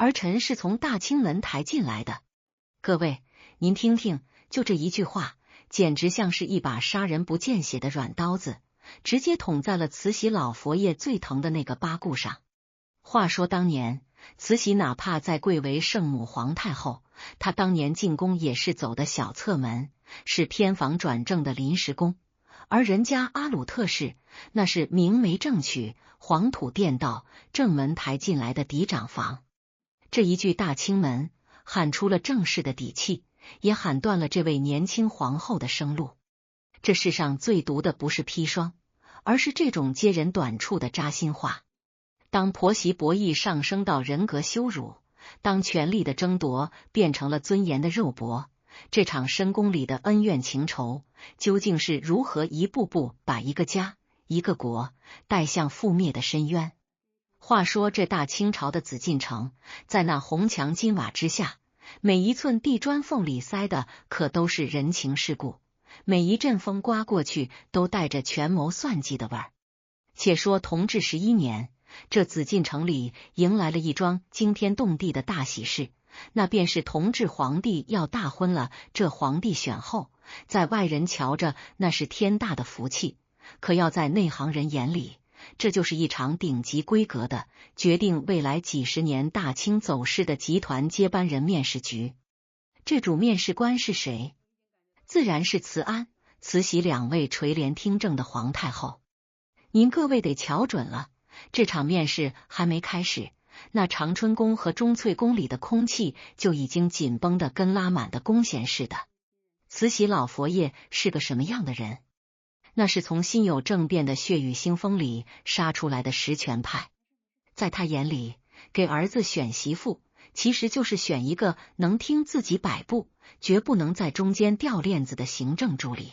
儿臣是从大清门抬进来的。各位，您听听，就这一句话，简直像是一把杀人不见血的软刀子，直接捅在了慈禧老佛爷最疼的那个疤骨上。话说当年，慈禧哪怕在贵为圣母皇太后，她当年进宫也是走的小侧门，是偏房转正的临时工，而人家阿鲁特氏那是明媒正娶，黄土垫道，正门抬进来的嫡长房。这一句大清门喊出了正式的底气，也喊断了这位年轻皇后的生路。这世上最毒的不是砒霜，而是这种揭人短处的扎心话。当婆媳博弈上升到人格羞辱，当权力的争夺变成了尊严的肉搏，这场深宫里的恩怨情仇究竟是如何一步步把一个家、一个国带向覆灭的深渊？话说这大清朝的紫禁城，在那红墙金瓦之下，每一寸地砖缝里塞的可都是人情世故，每一阵风刮过去都带着权谋算计的味儿。且说同治11年，这紫禁城里迎来了一桩惊天动地的大喜事，那便是同治皇帝要大婚了。这皇帝选后，在外人瞧着那是天大的福气，可要在内行人眼里，这就是一场顶级规格的决定未来几十年大清走势的集团接班人面试局。这主面试官是谁？自然是慈安、慈禧两位垂帘听政的皇太后。您各位得瞧准了，这场面试还没开始，那长春宫和钟粹宫里的空气就已经紧绷得跟拉满的弓弦似的。慈禧老佛爷是个什么样的人？那是从辛酉政变的血雨腥风里杀出来的实权派。在他眼里，给儿子选媳妇，其实就是选一个能听自己摆布，绝不能在中间掉链子的行政助理。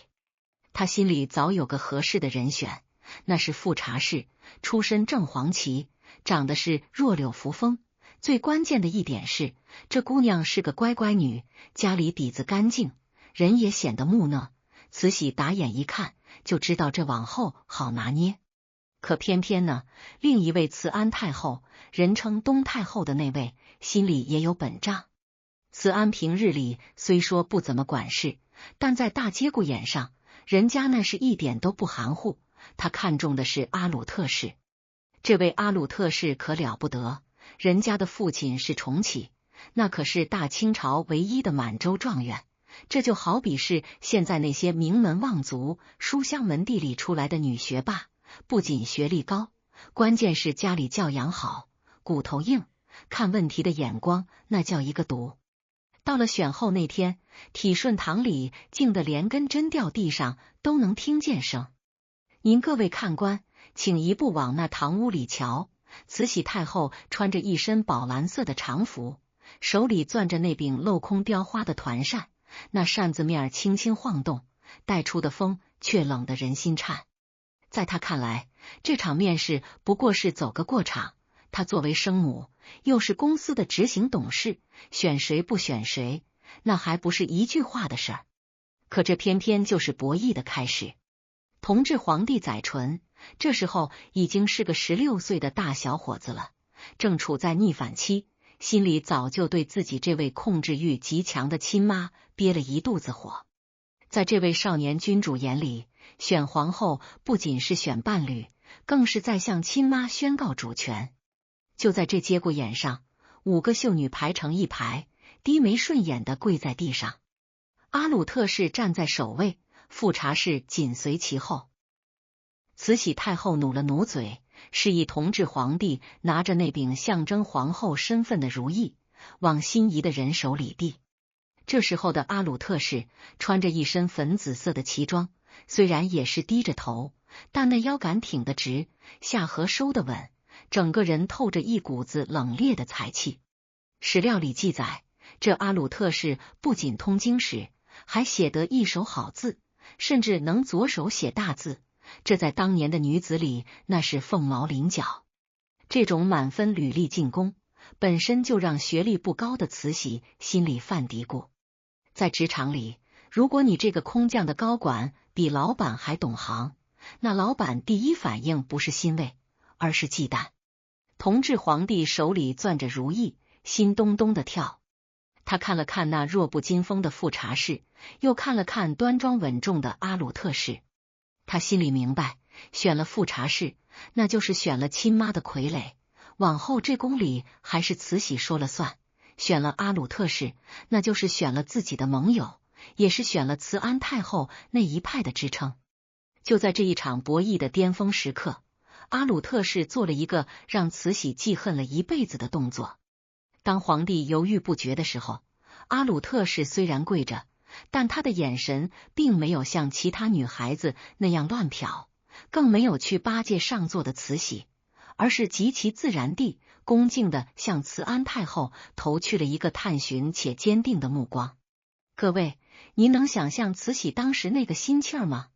他心里早有个合适的人选，那是富察氏，出身正黄旗，长得是弱柳扶风。最关键的一点是，这姑娘是个乖乖女，家里底子干净，人也显得木讷。慈禧打眼一看就知道这往后好拿捏。可偏偏呢，另一位慈安太后，人称东太后的那位，心里也有本账。慈安平日里虽说不怎么管事，但在大节骨眼上，人家那是一点都不含糊。他看中的是阿鲁特氏。这位阿鲁特氏可了不得，人家的父亲是重启，那可是大清朝唯一的满洲状元。这就好比是现在那些名门望族、书香门第里出来的女学霸，不仅学历高，关键是家里教养好，骨头硬，看问题的眼光那叫一个毒。到了选后那天，体顺堂里静得连根针掉地上都能听见声。您各位看官，请一步往那堂屋里瞧。慈禧太后穿着一身宝蓝色的长服，手里攥着那柄镂空雕花的团扇，那扇子面轻轻晃动，带出的风却冷得人心颤。在他看来，这场面试不过是走个过场，他作为生母，又是公司的执行董事，选谁不选谁，那还不是一句话的事儿。可这偏偏就是博弈的开始。同治皇帝载淳这时候已经是个16岁的大小伙子了，正处在逆反期，心里早就对自己这位控制欲极强的亲妈憋了一肚子火。在这位少年君主眼里，选皇后不仅是选伴侣，更是在向亲妈宣告主权。就在这节骨眼上，5个秀女排成一排，低眉顺眼地跪在地上。阿鲁特氏站在首位，富察氏紧随其后。慈禧太后努了努嘴，示意同治皇帝拿着那柄象征皇后身份的如意，往心仪的人手里递。这时候的阿鲁特氏穿着一身粉紫色的旗装，虽然也是低着头，但那腰杆挺得直，下颌收得稳，整个人透着一股子冷冽的才气。史料里记载，这阿鲁特氏不仅通经史，还写得一手好字，甚至能左手写大字，这在当年的女子里那是凤毛麟角。这种满分履历进宫，本身就让学历不高的慈禧心里犯嘀咕。在职场里，如果你这个空降的高管比老板还懂行，那老板第一反应不是欣慰，而是忌惮。同治皇帝手里攥着如意，心咚咚的跳。他看了看那弱不禁风的富察氏，又看了看端庄稳重的阿鲁特氏。他心里明白，选了富察氏，那就是选了亲妈的傀儡，往后这宫里还是慈禧说了算；选了阿鲁特氏，那就是选了自己的盟友，也是选了慈安太后那一派的支撑。就在这一场博弈的巅峰时刻，阿鲁特氏做了一个让慈禧记恨了一辈子的动作。当皇帝犹豫不决的时候，阿鲁特氏虽然跪着，但她的眼神并没有像其他女孩子那样乱瞟，更没有去巴结上座的慈禧，而是极其自然地、恭敬地向慈安太后投去了一个探寻且坚定的目光。各位，您能想象慈禧当时那个心气儿吗？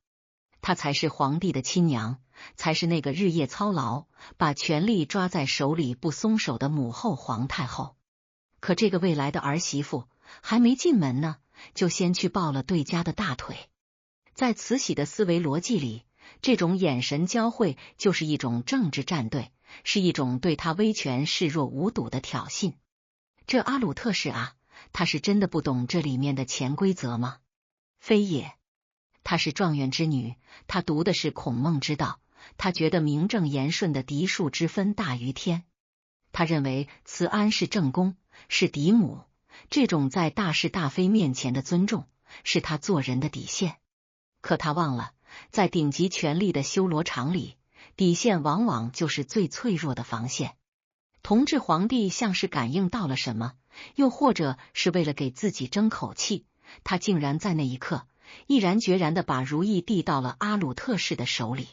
她才是皇帝的亲娘，才是那个日夜操劳、把权力抓在手里不松手的母后皇太后。可这个未来的儿媳妇还没进门呢，就先去抱了对家的大腿。在慈禧的思维逻辑里，这种眼神交汇就是一种政治站队，是一种对他威权视若无睹的挑衅。这阿鲁特氏啊，他是真的不懂这里面的潜规则吗？非也。她是状元之女，她读的是孔孟之道，她觉得名正言顺的嫡庶之分大于天。她认为慈安是正宫，是嫡母，这种在大是大非面前的尊重，是她做人的底线。可她忘了，在顶级权力的修罗场里，底线往往就是最脆弱的防线。同治皇帝像是感应到了什么，又或者是为了给自己争口气，他竟然在那一刻毅然决然地把如意递到了阿鲁特氏的手里。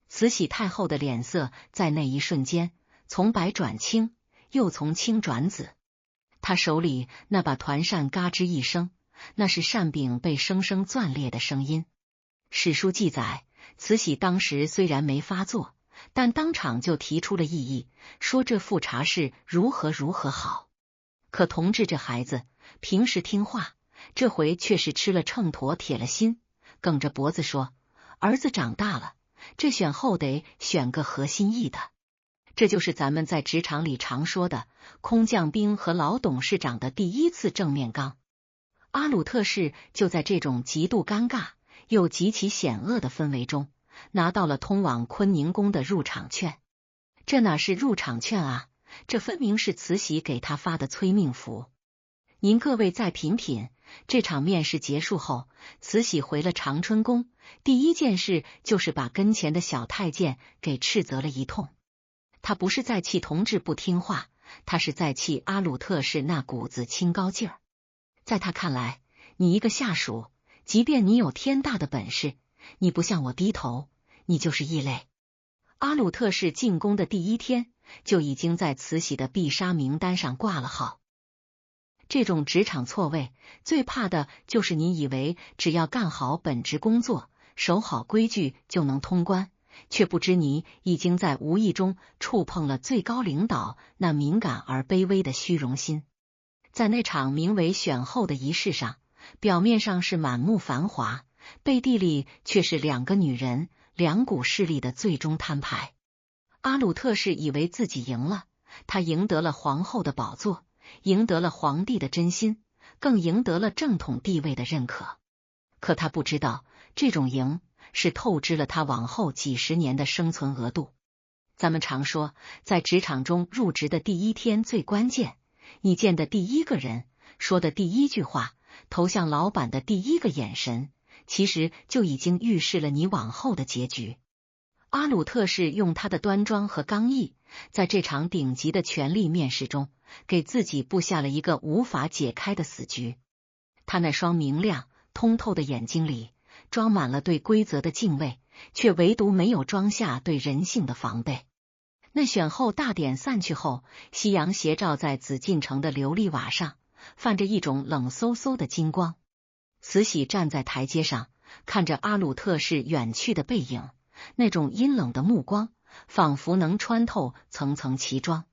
慈禧太后的脸色在那一瞬间从白转青，又从青转紫。她手里那把团扇嘎吱一声，那是扇柄被生生攥裂的声音。史书记载，慈禧当时虽然没发作，但当场就提出了异议，说这富察氏如何如何好。可同治这孩子平时听话，这回却是吃了秤砣铁了心，梗着脖子说：儿子长大了，这选后得选个合心意的。这就是咱们在职场里常说的空降兵和老董事长的第一次正面刚。阿鲁特氏就在这种极度尴尬又极其险恶的氛围中，拿到了通往坤宁宫的入场券。这哪是入场券啊，这分明是慈禧给他发的催命符。您各位再品品，这场面试结束后，慈禧回了长春宫，第一件事就是把跟前的小太监给斥责了一通。他不是在气同治不听话，他是在气阿鲁特氏那股子清高劲儿。在他看来，你一个下属，即便你有天大的本事，你不向我低头，你就是异类。阿鲁特氏进宫的第一天，就已经在慈禧的必杀名单上挂了号。这种职场错位，最怕的就是你以为只要干好本职工作，守好规矩就能通关，却不知你已经在无意中触碰了最高领导那敏感而卑微的虚荣心。在那场名为选后的仪式上，表面上是满目繁华，背地里却是两个女人、两股势力的最终摊牌。阿鲁特氏以为自己赢了，他赢得了皇后的宝座，赢得了皇帝的真心，更赢得了正统地位的认可。可他不知道，这种赢是透支了他往后几十年的生存额度。咱们常说，在职场中入职的第一天最关键，你见的第一个人，说的第一句话，投向老板的第一个眼神，其实就已经预示了你往后的结局。阿鲁特氏用他的端庄和刚毅，在这场顶级的权力面试中，给自己布下了一个无法解开的死局。他那双明亮通透的眼睛里装满了对规则的敬畏，却唯独没有装下对人性的防备。那选后大典散去后，夕阳斜照在紫禁城的琉璃瓦上，泛着一种冷飕飕的金光。慈禧站在台阶上，看着阿鲁特氏远去的背影，那种阴冷的目光仿佛能穿透层层旗装。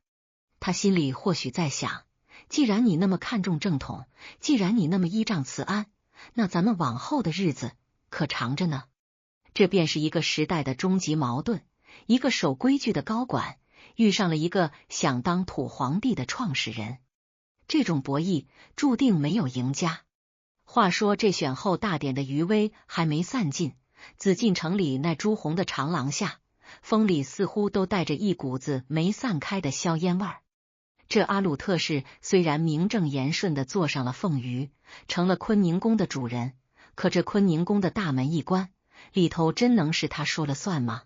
他心里或许在想，既然你那么看重正统，既然你那么依仗慈安，那咱们往后的日子可长着呢。这便是一个时代的终极矛盾，一个守规矩的高管遇上了一个想当土皇帝的创始人。这种博弈注定没有赢家。话说这选后大典的余威还没散尽，紫禁城里那朱红的长廊下，风里似乎都带着一股子没散开的硝烟味儿。这阿鲁特氏虽然名正言顺地坐上了凤鱼，成了坤宁宫的主人，可这坤宁宫的大门一关，里头真能是他说了算吗？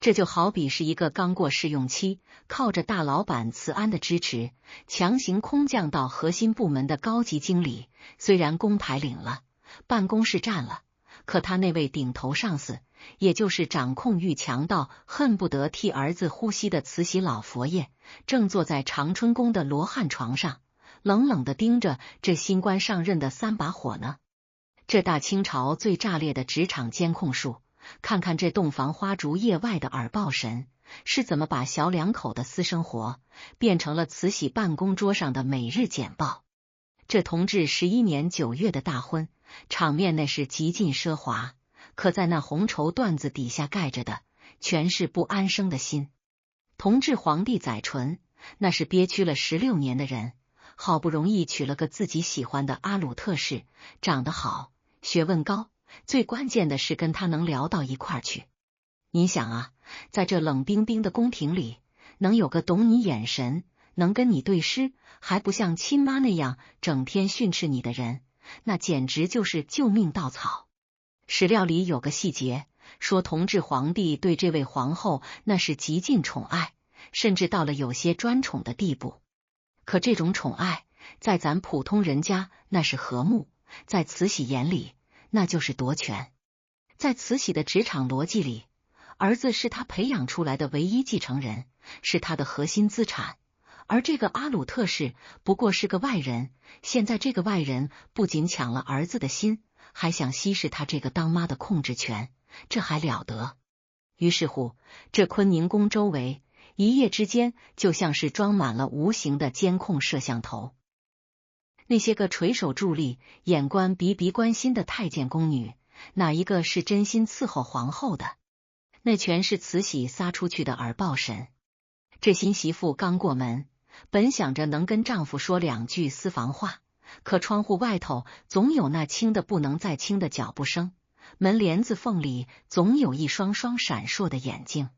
这就好比是一个刚过试用期，靠着大老板慈安的支持，强行空降到核心部门的高级经理，虽然工牌领了，办公室占了，可他那位顶头上司，也就是掌控欲强到恨不得替儿子呼吸的慈禧老佛爷，正坐在长春宫的罗汉床上，冷冷地盯着这新官上任的3把火呢。这大清朝最炸裂的职场监控术，看看这洞房花烛夜外的耳报神是怎么把小两口的私生活变成了慈禧办公桌上的每日简报。这同治11年9月的大婚，场面那是极尽奢华，可在那红绸缎子底下盖着的，全是不安生的心。同治皇帝载淳，那是憋屈了16年的人，好不容易娶了个自己喜欢的阿鲁特氏，长得好，学问高，最关键的是跟他能聊到一块儿去。你想啊，在这冷冰冰的宫廷里，能有个懂你眼神，能跟你对诗，还不像亲妈那样整天训斥你的人，那简直就是救命稻草。史料里有个细节，说同治皇帝对这位皇后那是极尽宠爱，甚至到了有些专宠的地步。可这种宠爱，在咱普通人家那是和睦，在慈禧眼里那就是夺权。在慈禧的职场逻辑里，儿子是他培养出来的唯一继承人，是他的核心资产，而这个阿鲁特氏不过是个外人，现在这个外人不仅抢了儿子的心，还想稀释他这个当妈的控制权，这还了得？于是乎，这坤宁宫周围一夜之间就像是装满了无形的监控摄像头。那些个垂手伫立、眼观鼻鼻关心的太监宫女，哪一个是真心伺候皇后的？那全是慈禧撒出去的耳报神。这新媳妇刚过门，本想着能跟丈夫说2句私房话，可窗户外头总有那轻的不能再轻的脚步声，门帘子缝里总有一双双闪烁的眼睛。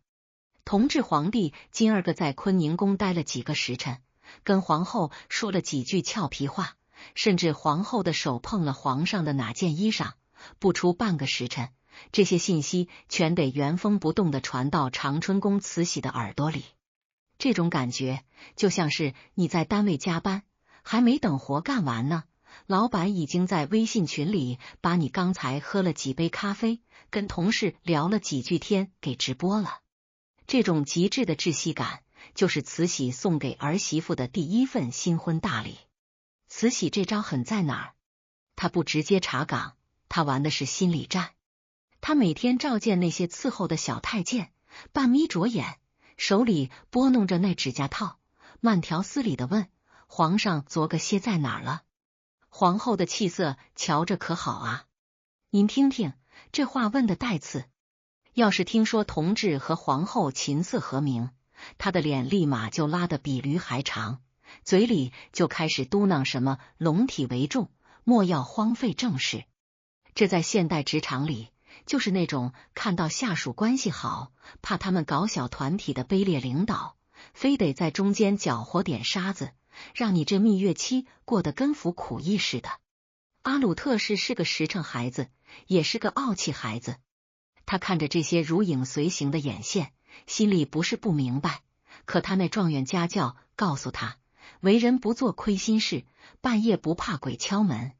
同治皇帝今儿个在坤宁宫待了几个时辰，跟皇后说了几句俏皮话，甚至皇后的手碰了皇上的哪件衣裳，不出半个时辰，这些信息全得原封不动地传到长春宫慈禧的耳朵里。这种感觉就像是你在单位加班，还没等活干完呢，老板已经在微信群里把你刚才喝了几杯咖啡，跟同事聊了几句天给直播了。这种极致的窒息感，就是慈禧送给儿媳妇的第一份新婚大礼。慈禧这招狠在哪儿？她不直接查岗，她玩的是心理战。她每天召见那些伺候的小太监，半眯着眼，手里拨弄着那指甲套，慢条斯理地问皇上昨个歇在哪儿了？皇后的气色瞧着可好啊？您听听，这话问的带刺。要是听说同治和皇后琴瑟和鸣，他的脸立马就拉得比驴还长，嘴里就开始嘟囔什么龙体为重，莫要荒废政事。这在现代职场里，就是那种看到下属关系好，怕他们搞小团体的卑劣领导，非得在中间搅和点沙子，让你这蜜月期过得跟服苦役似的。阿鲁特是个实诚孩子，也是个傲气孩子。他看着这些如影随形的眼线，心里不是不明白，可他那状元家教告诉他，为人不做亏心事，半夜不怕鬼敲门。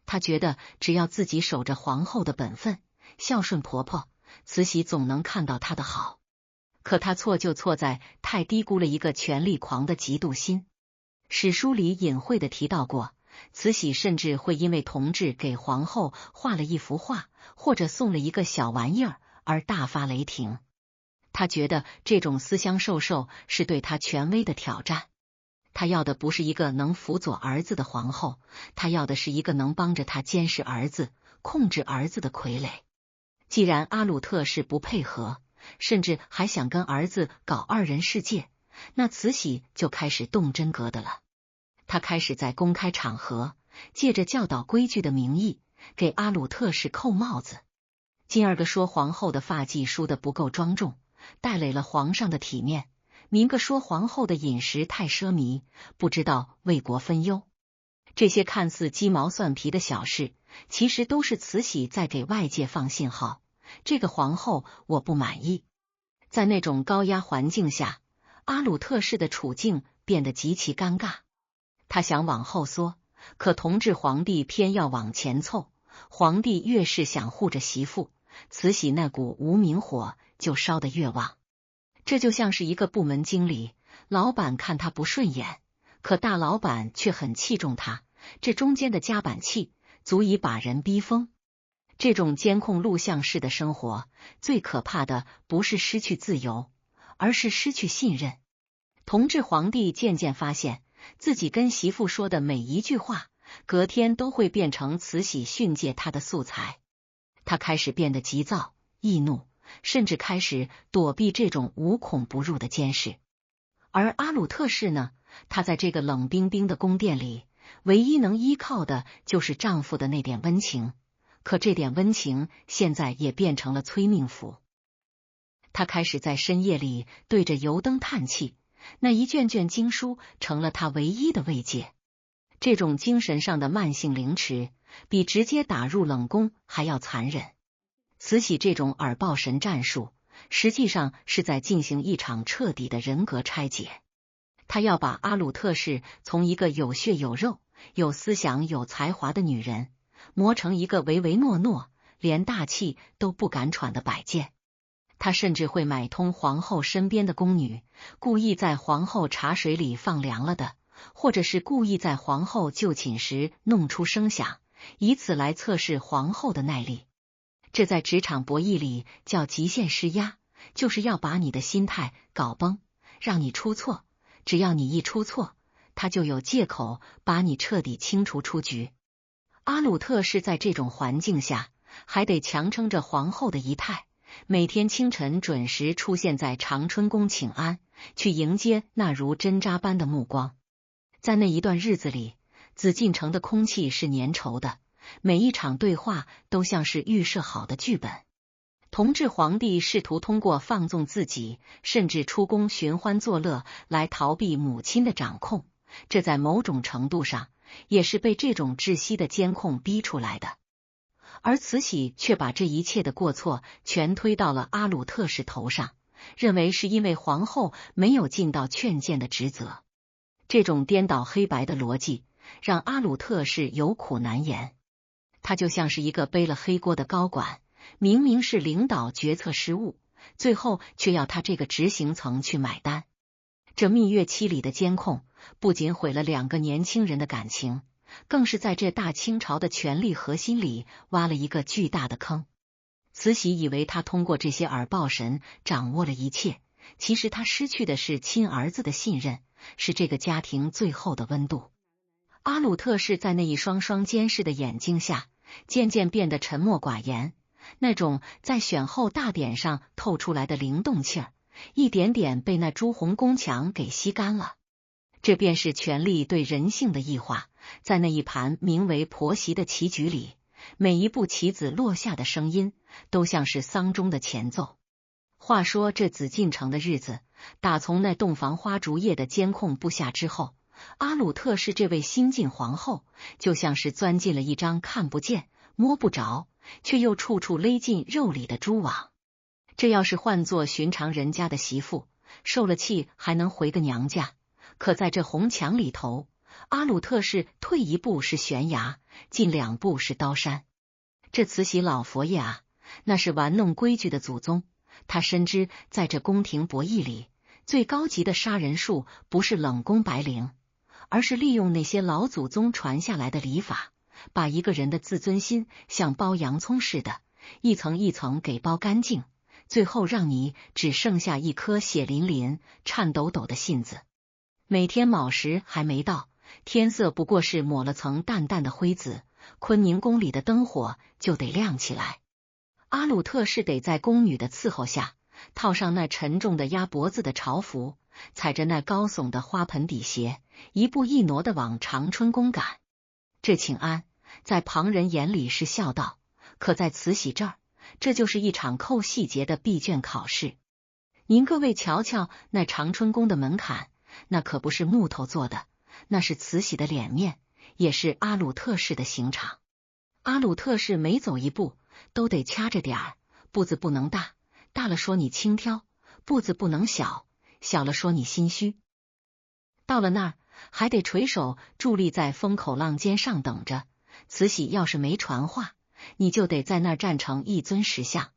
他觉得只要自己守着皇后的本分，孝顺婆婆，慈禧总能看到他的好。可他错就错在太低估了一个权力狂的嫉妒心。史书里隐晦的提到过，慈禧甚至会因为同治给皇后画了一幅画，或者送了一个小玩意儿而大发雷霆。他觉得这种私相授受是对他权威的挑战。他要的不是一个能辅佐儿子的皇后，他要的是一个能帮着他监视儿子、控制儿子的傀儡。既然阿鲁特是不配合，甚至还想跟儿子搞2人世界，那慈禧就开始动真格的了。他开始在公开场合借着教导规矩的名义给阿鲁特氏扣帽子，进而个说皇后的发髻梳得不够庄重，带累了皇上的体面；民个说皇后的饮食太奢靡，不知道为国分忧。这些看似鸡毛蒜皮的小事，其实都是慈禧在给外界放信号：这个皇后我不满意。在那种高压环境下，阿鲁特氏的处境变得极其尴尬。他想往后缩，可同治皇帝偏要往前凑，皇帝越是想护着媳妇，慈禧那股无名火就烧得越旺。这就像是一个部门经理，老板看他不顺眼，可大老板却很器重他，这中间的夹板气足以把人逼疯。这种监控录像式的生活，最可怕的不是失去自由，而是失去信任。同治皇帝渐渐发现，自己跟媳妇说的每一句话，隔天都会变成慈禧训诫他的素材。他开始变得急躁、易怒，甚至开始躲避这种无孔不入的监视。而阿鲁特氏呢，她在这个冷冰冰的宫殿里，唯一能依靠的就是丈夫的那点温情。可这点温情现在也变成了催命符。她开始在深夜里对着油灯叹气，那一卷卷经书成了她唯一的慰藉。这种精神上的慢性凌迟，比直接打入冷宫还要残忍。慈禧这种耳报神战术，实际上是在进行一场彻底的人格拆解。她要把阿鲁特氏从一个有血有肉、有思想有才华的女人，磨成一个唯唯诺诺、连大气都不敢喘的摆件。他甚至会买通皇后身边的宫女，故意在皇后茶水里放凉了的，或者是故意在皇后就寝时弄出声响，以此来测试皇后的耐力。这在职场博弈里叫极限施压，就是要把你的心态搞崩，让你出错，只要你一出错，他就有借口把你彻底清除出局。阿鲁特是在这种环境下，还得强撑着皇后的仪态，每天清晨准时出现在长春宫请安，去迎接那如针扎般的目光。在那一段日子里，紫禁城的空气是粘稠的，每一场对话都像是预设好的剧本。同治皇帝试图通过放纵自己，甚至出宫寻欢作乐来逃避母亲的掌控，这在某种程度上也是被这种窒息的监控逼出来的。而慈禧却把这一切的过错全推到了阿鲁特氏头上，认为是因为皇后没有尽到劝谏的职责。这种颠倒黑白的逻辑让阿鲁特氏有苦难言。他就像是一个背了黑锅的高管，明明是领导决策失误，最后却要他这个执行层去买单。这蜜月期里的监控不仅毁了两个年轻人的感情，更是在这大清朝的权力核心里挖了一个巨大的坑。慈禧以为他通过这些耳报神掌握了一切，其实他失去的是亲儿子的信任，是这个家庭最后的温度。阿鲁特氏在那一双双监视的眼睛下，渐渐变得沉默寡言，那种在选后大典上透出来的灵动气儿，一点点被那朱红宫墙给吸干了。这便是权力对人性的异化。在那一盘名为婆媳的棋局里，每一步棋子落下的声音都像是丧钟的前奏。话说这紫禁城的日子，打从那洞房花烛夜的监控布下之后，阿鲁特氏这位新晋皇后就像是钻进了一张看不见摸不着却又处处勒进肉里的蛛网。这要是换作寻常人家的媳妇，受了气还能回个娘家，可在这红墙里头，阿鲁特氏退一步是悬崖，进两步是刀山。这慈禧老佛爷啊，那是玩弄规矩的祖宗。他深知在这宫廷博弈里，最高级的杀人术不是冷宫白绫，而是利用那些老祖宗传下来的礼法，把一个人的自尊心像剥洋葱似的，一层一层给剥干净，最后让你只剩下一颗血淋淋、颤抖抖的信子。每天卯时还没到，天色不过是抹了层淡淡的灰紫，坤宁宫里的灯火就得亮起来。阿鲁特是得在宫女的伺候下，套上那沉重的压脖子的朝服，踩着那高耸的花盆底鞋，一步一挪地往长春宫赶。这请安在旁人眼里是孝道，可在慈禧这儿，这就是一场扣细节的闭卷考试。您各位瞧瞧那长春宫的门槛，那可不是木头做的，那是慈禧的脸面，也是阿鲁特氏的刑场。阿鲁特氏每走一步都得掐着点儿，步子不能大，大了说你轻佻；步子不能小，小了说你心虚。到了那儿还得垂手伫立在风口浪尖上等着，慈禧要是没传话，你就得在那儿站成一尊石像。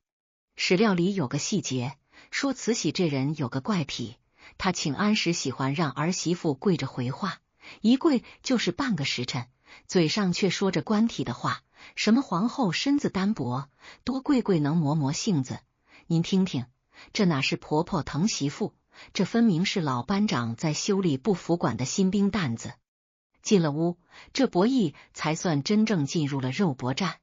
史料里有个细节，说慈禧这人有个怪癖，她请安时喜欢让儿媳妇跪着回话，一跪就是半个时辰，嘴上却说着官体的话，什么皇后身子单薄，多跪跪能磨磨性子。您听听，这哪是婆婆疼媳妇，这分明是老班长在修理不服管的新兵蛋子。进了屋，这博弈才算真正进入了肉搏战。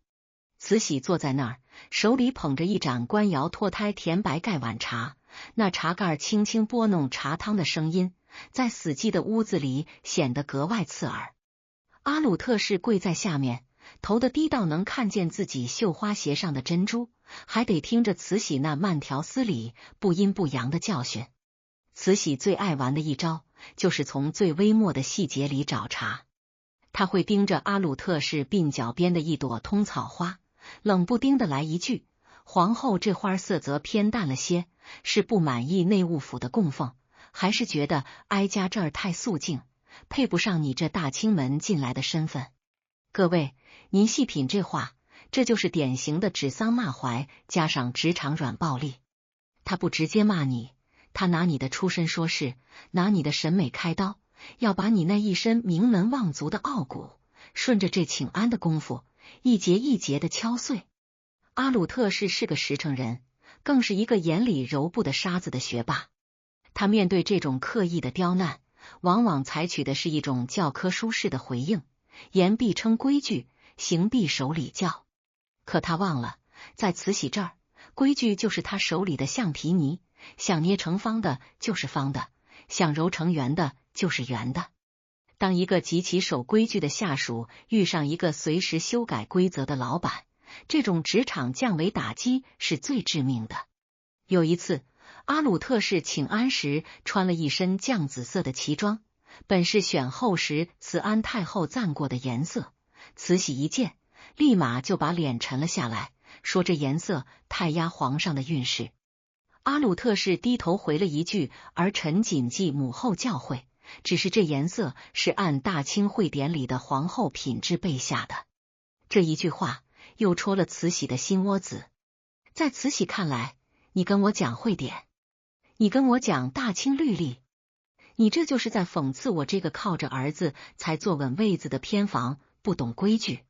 慈禧坐在那儿，手里捧着一盏官窑脱胎甜白盖碗茶，那茶盖轻轻拨弄茶汤的声音，在死寂的屋子里显得格外刺耳。阿鲁特氏跪在下面，头的低到能看见自己绣花鞋上的珍珠，还得听着慈禧那慢条斯理、不阴不阳的教训。慈禧最爱玩的一招，就是从最微末的细节里找茬。他会盯着阿鲁特氏鬓角边的一朵通草花，冷不丁的来一句：“皇后这花色泽偏淡了些，是不满意内务府的供奉，还是觉得哀家这儿太肃静，配不上你这大清门进来的身份？”各位，您细品这话，这就是典型的指桑骂槐加上职场软暴力。他不直接骂你，他拿你的出身说事，拿你的审美开刀，要把你那一身名门望族的傲骨，顺着这请安的功夫，一节一节的敲碎。阿鲁特是个实诚人，更是一个眼里揉不得沙子的学霸。他面对这种刻意的刁难，往往采取的是一种教科书式的回应，言必称规矩，行必守礼教。可他忘了，在慈禧这儿，规矩就是他手里的橡皮泥，想捏成方的就是方的，想揉成圆的就是圆的。当一个极其守规矩的下属遇上一个随时修改规则的老板，这种职场降维打击是最致命的。有一次，阿鲁特氏请安时穿了一身绛紫色的旗装，本是选后时慈安太后赞过的颜色，慈禧一见，立马就把脸沉了下来，说这颜色太压皇上的运势。阿鲁特氏低头回了一句：“儿臣谨记母后教诲，只是这颜色是按大清会典里的皇后品质备下的。”这一句话又戳了慈禧的心窝子。在慈禧看来，你跟我讲会典，你跟我讲大清律例，你这就是在讽刺我这个靠着儿子才坐稳位子的偏房不懂规矩。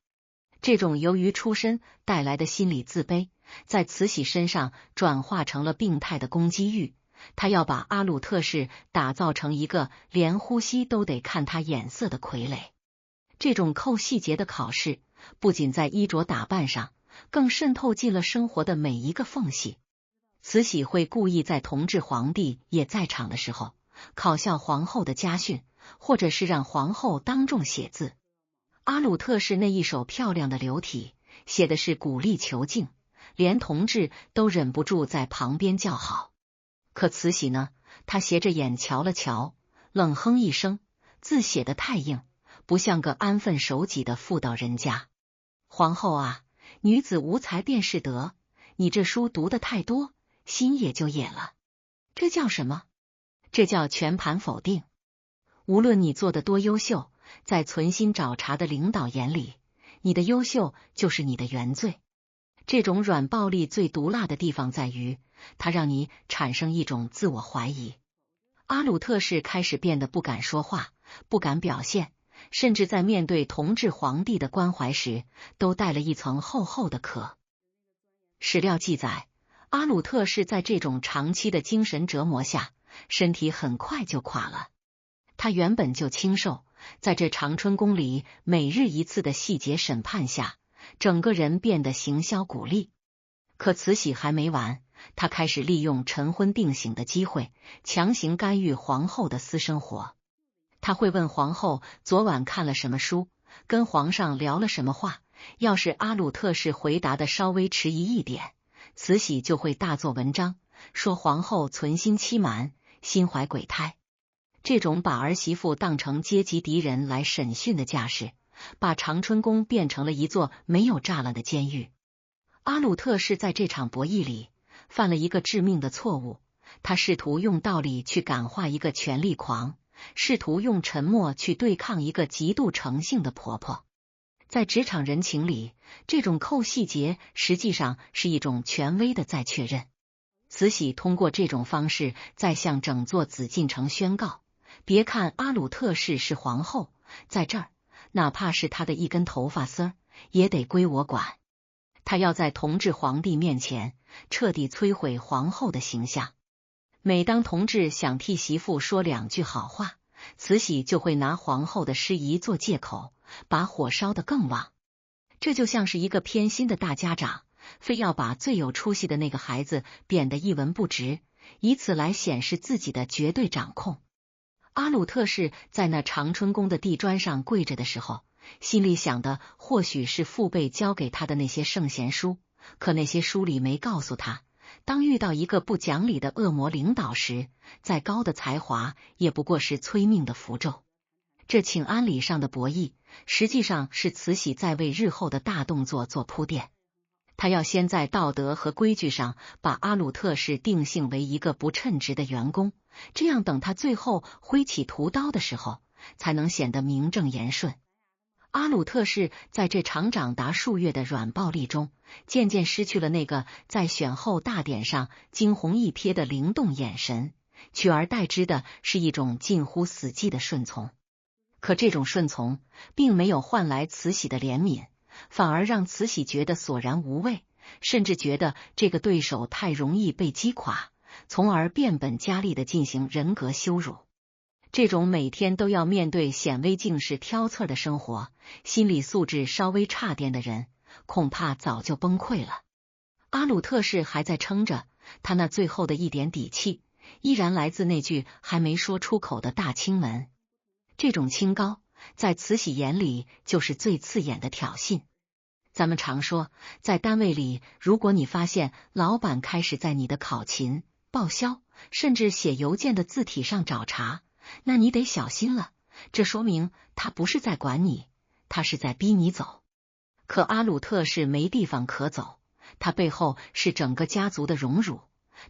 这种由于出身带来的心理自卑，在慈禧身上转化成了病态的攻击欲，他要把阿鲁特氏打造成一个连呼吸都得看他眼色的傀儡。这种扣细节的考试，不仅在衣着打扮上，更渗透进了生活的每一个缝隙。慈禧会故意在同治皇帝也在场的时候，考笑皇后的家训，或者是让皇后当众写字。阿鲁特氏那一手漂亮的流体，写的是鼓励遒劲，连同治都忍不住在旁边叫好。可慈禧呢，她斜着眼瞧了瞧，冷哼一声，字写得太硬，不像个安分守己的妇道人家。皇后啊，女子无才便是德，你这书读得太多，心也就野了。这叫什么？这叫全盘否定。无论你做得多优秀，在存心找茬的领导眼里，你的优秀就是你的原罪。这种软暴力最毒辣的地方在于，它让你产生一种自我怀疑。阿鲁特氏开始变得不敢说话，不敢表现，甚至在面对同治皇帝的关怀时，都带了一层厚厚的壳。史料记载，阿鲁特氏在这种长期的精神折磨下，身体很快就垮了。他原本就清瘦，在这长春宫里每日一次的细节审判下，整个人变得形销骨立。可慈禧还没完，她开始利用晨昏定省的机会，强行干预皇后的私生活。她会问皇后昨晚看了什么书，跟皇上聊了什么话。要是阿鲁特氏回答的稍微迟疑一点，慈禧就会大做文章，说皇后存心欺瞒，心怀鬼胎。这种把儿媳妇当成阶级敌人来审讯的架势，把长春宫变成了一座没有栅栏的监狱。阿鲁特氏在这场博弈里犯了一个致命的错误，他试图用道理去感化一个权力狂，试图用沉默去对抗一个极度诚信的婆婆。在职场人情里，这种扣细节实际上是一种权威的再确认。慈禧通过这种方式在向整座紫禁城宣告，别看阿鲁特氏是皇后，在这儿哪怕是她的一根头发丝儿也得归我管。她要在同治皇帝面前彻底摧毁皇后的形象。每当同治想替媳妇说两句好话，慈禧就会拿皇后的失仪做借口，把火烧得更旺。这就像是一个偏心的大家长，非要把最有出息的那个孩子贬得一文不值，以此来显示自己的绝对掌控。阿鲁特氏在那长春宫的地砖上跪着的时候，心里想的或许是父辈教给他的那些圣贤书，可那些书里没告诉他，当遇到一个不讲理的恶魔领导时，再高的才华也不过是催命的符咒。这请安礼上的博弈，实际上是慈禧在为日后的大动作做铺垫。他要先在道德和规矩上把阿鲁特氏定性为一个不称职的员工，这样等他最后挥起屠刀的时候，才能显得名正言顺。阿鲁特氏在这场长达数月的软暴力中，渐渐失去了那个在选后大典上惊鸿一瞥的灵动眼神，取而代之的是一种近乎死寂的顺从。可这种顺从并没有换来慈禧的怜悯，反而让慈禧觉得索然无味，甚至觉得这个对手太容易被击垮，从而变本加厉地进行人格羞辱。这种每天都要面对显微镜式挑刺的生活，心理素质稍微差点的人恐怕早就崩溃了。阿鲁特氏还在撑着，他那最后的一点底气依然来自那句还没说出口的大清门。这种清高在慈禧眼里就是最刺眼的挑衅。咱们常说，在单位里，如果你发现老板开始在你的考勤、报销甚至写邮件的字体上找茬，那你得小心了，这说明他不是在管你，他是在逼你走。可阿鲁特是没地方可走，他背后是整个家族的荣辱，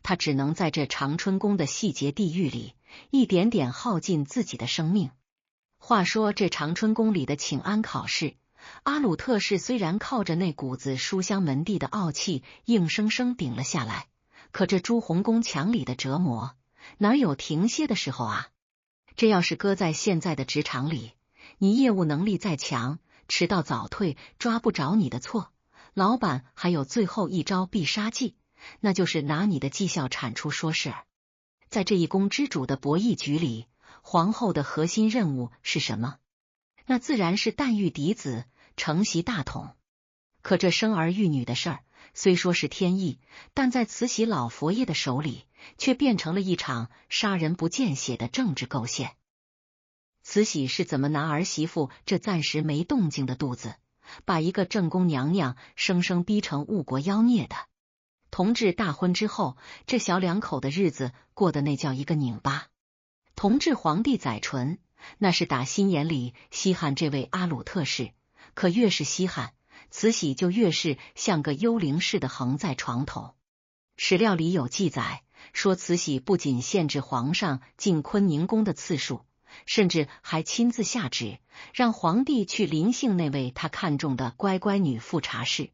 他只能在这长春宫的细节地狱里一点点耗尽自己的生命。话说这长春宫里的请安考试，阿鲁特氏虽然靠着那股子书香门第的傲气硬生生顶了下来，可这朱红宫墙里的折磨哪有停歇的时候啊？这要是搁在现在的职场里，你业务能力再强，迟到早退抓不着你的错，老板还有最后一招必杀技，那就是拿你的绩效产出说事儿。在这一宫之主的博弈局里，皇后的核心任务是什么？那自然是诞育嫡子，承袭大统。可这生儿育女的事儿虽说是天意，但在慈禧老佛爷的手里，却变成了一场杀人不见血的政治构陷。慈禧是怎么拿儿媳妇这暂时没动静的肚子，把一个正宫娘娘生生逼成误国妖孽的？同治大婚之后，这小两口的日子过得那叫一个拧巴。同治皇帝载淳，那是打心眼里稀罕这位阿鲁特氏，可越是稀罕，慈禧就越是像个幽灵似的横在床头。史料里有记载说，慈禧不仅限制皇上进坤宁宫的次数，甚至还亲自下旨让皇帝去临幸那位他看中的乖乖女富察氏。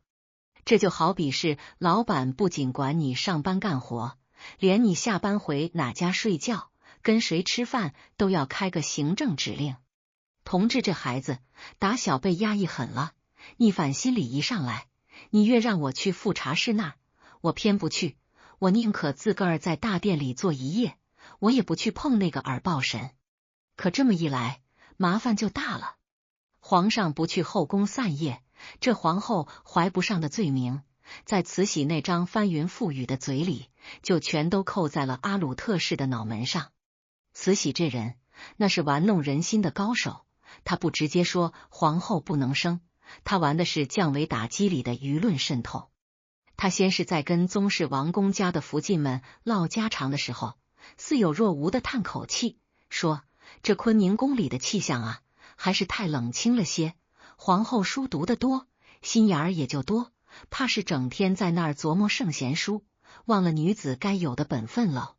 这就好比是老板不仅管你上班干活，连你下班回哪家睡觉跟谁吃饭都要开个行政指令。同治这孩子打小被压抑狠了，逆反心理一上来，你越让我去富察氏那儿，我偏不去，我宁可自个儿在大殿里坐一夜，我也不去碰那个耳报神。可这么一来，麻烦就大了。皇上不去后宫散夜，这皇后怀不上的罪名，在慈禧那张翻云覆雨的嘴里，就全都扣在了阿鲁特氏的脑门上。慈禧这人那是玩弄人心的高手，他不直接说皇后不能生，他玩的是降维打击里的舆论渗透。他先是在跟宗室王公家的福晋们唠家常的时候，似有若无的叹口气，说这坤宁宫里的气象啊，还是太冷清了些。皇后书读得多，心眼儿也就多，怕是整天在那儿琢磨圣贤书，忘了女子该有的本分喽。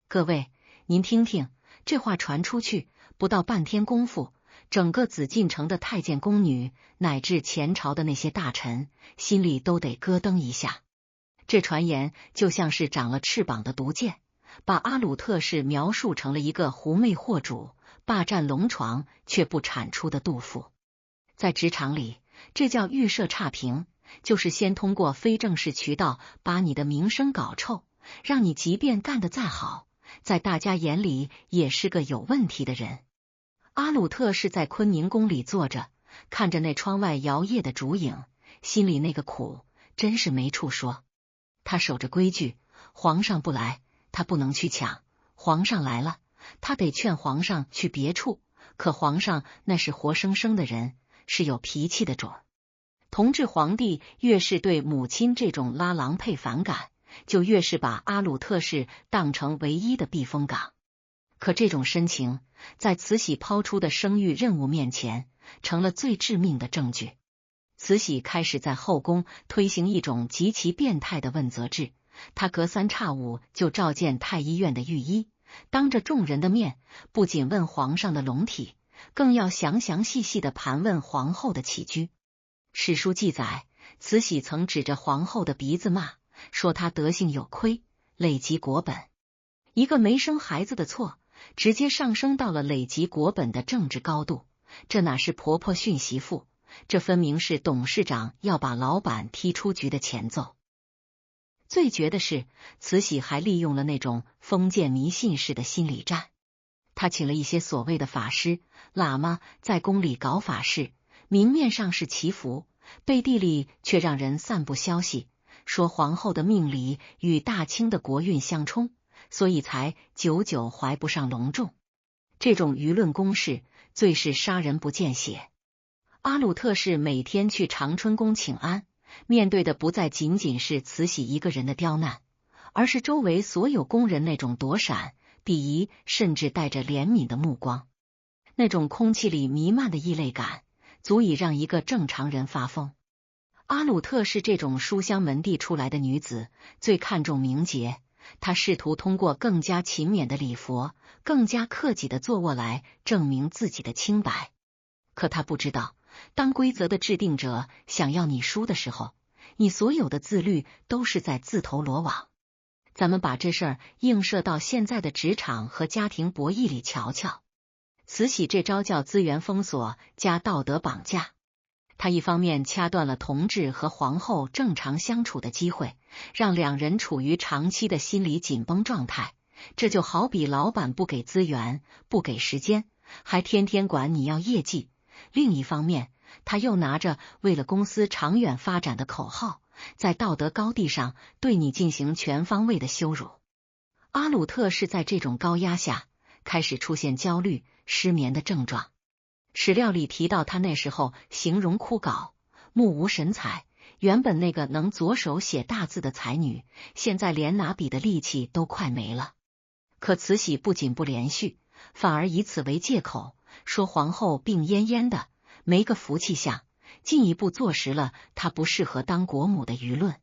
各位，您听听，这话传出去，不到半天功夫，整个紫禁城的太监宫女，乃至前朝的那些大臣，心里都得咯噔一下。这传言就像是长了翅膀的毒箭，把阿鲁特氏描述成了一个狐媚惑主、霸占龙床却不产出的杜甫。在职场里，这叫预设差评，就是先通过非正式渠道把你的名声搞臭，让你即便干得再好，在大家眼里也是个有问题的人。阿鲁特是在坤宁宫里坐着，看着那窗外摇曳的烛影，心里那个苦真是没处说。他守着规矩，皇上不来，他不能去抢；皇上来了，他得劝皇上去别处。可皇上那是活生生的人，是有脾气的种。同治皇帝越是对母亲这种拉郎配反感，就越是把阿鲁特氏当成唯一的避风港。可这种深情，在慈禧抛出的生育任务面前，成了最致命的证据。慈禧开始在后宫推行一种极其变态的问责制，她隔三差五就召见太医院的御医，当着众人的面，不仅问皇上的龙体，更要详详细细的盘问皇后的起居。史书记载，慈禧曾指着皇后的鼻子骂，说她德行有亏，累及国本。一个没生孩子的错，直接上升到了累及国本的政治高度，这哪是婆婆训媳妇，这分明是董事长要把老板踢出局的前奏。最绝的是，慈禧还利用了那种封建迷信式的心理战。她请了一些所谓的法师、喇嘛在宫里搞法事，明面上是祈福，背地里却让人散布消息，说皇后的命理与大清的国运相冲，所以才久久怀不上隆重。这种舆论攻势最是杀人不见血。阿鲁特氏每天去长春宫请安，面对的不再仅仅是慈禧一个人的刁难，而是周围所有宫人那种躲闪、鄙夷，甚至带着怜悯的目光。那种空气里弥漫的异类感，足以让一个正常人发疯。阿鲁特是这种书香门第出来的女子，最看重名节。她试图通过更加勤勉的礼佛、更加克己的坐卧来证明自己的清白。可她不知道，当规则的制定者想要你输的时候，你所有的自律都是在自投罗网。咱们把这事儿映射到现在的职场和家庭博弈里瞧瞧。慈禧这招叫资源封锁加道德绑架。他一方面掐断了同治和皇后正常相处的机会，让两人处于长期的心理紧绷状态。这就好比老板不给资源、不给时间，还天天管你要业绩。另一方面，他又拿着为了公司长远发展的口号，在道德高地上对你进行全方位的羞辱。阿鲁特是在这种高压下开始出现焦虑、失眠的症状。史料里提到，他那时候形容枯槁、目无神采，原本那个能左手写大字的才女，现在连拿笔的力气都快没了。可慈禧不仅不连续，反而以此为借口，说皇后病恹恹的，没个福气相，进一步坐实了她不适合当国母的舆论。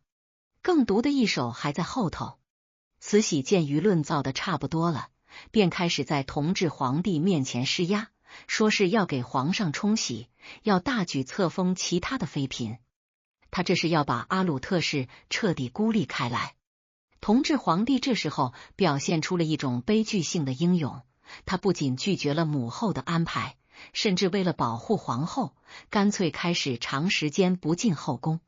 更毒的一手还在后头。慈禧见舆论造得差不多了，便开始在同治皇帝面前施压，说是要给皇上冲喜，要大举册封其他的妃嫔。他这是要把阿鲁特氏彻底孤立开来。同治皇帝这时候表现出了一种悲剧性的英勇，他不仅拒绝了母后的安排，甚至为了保护皇后，干脆开始长时间不进后宫。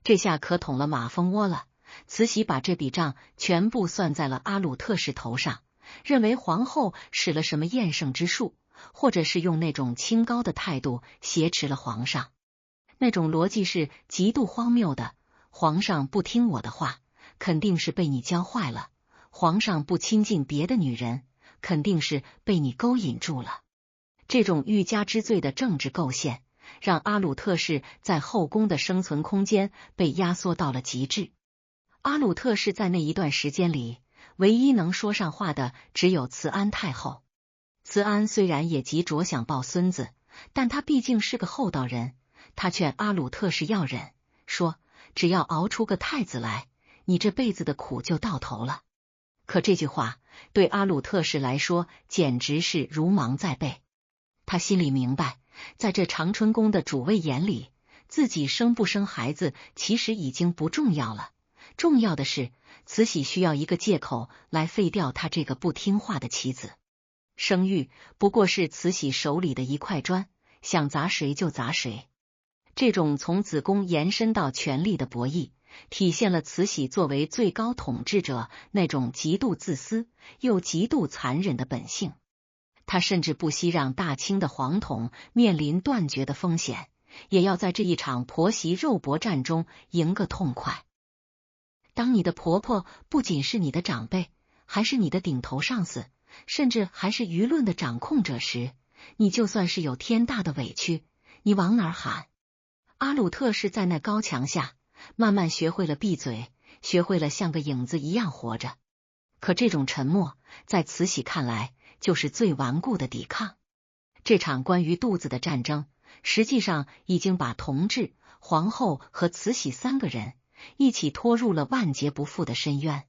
这下可捅了马蜂窝了。慈禧把这笔账全部算在了阿鲁特氏头上，认为皇后使了什么厌胜之术，或者是用那种清高的态度挟持了皇上。那种逻辑是极度荒谬的。皇上不听我的话，肯定是被你教坏了；皇上不亲近别的女人，肯定是被你勾引住了。这种欲加之罪的政治构陷，让阿鲁特氏在后宫的生存空间被压缩到了极致。阿鲁特氏在那一段时间里，唯一能说上话的只有慈安太后。慈安虽然也急着想抱孙子，但他毕竟是个厚道人，他劝阿鲁特氏要忍，说只要熬出个太子来，你这辈子的苦就到头了。可这句话对阿鲁特氏来说简直是如芒在背。他心里明白，在这长春宫的主位眼里，自己生不生孩子其实已经不重要了，重要的是慈禧需要一个借口来废掉他这个不听话的妻子。生育不过是慈禧手里的一块砖，想砸谁就砸谁。这种从子宫延伸到权力的博弈，体现了慈禧作为最高统治者那种极度自私又极度残忍的本性。他甚至不惜让大清的皇统面临断绝的风险，也要在这一场婆媳肉搏战中赢个痛快。当你的婆婆不仅是你的长辈，还是你的顶头上司，甚至还是舆论的掌控者时，你就算是有天大的委屈，你往哪儿喊？阿鲁特是在那高墙下慢慢学会了闭嘴，学会了像个影子一样活着。可这种沉默，在慈禧看来就是最顽固的抵抗。这场关于肚子的战争，实际上已经把同治、皇后和慈禧三个人一起拖入了万劫不复的深渊。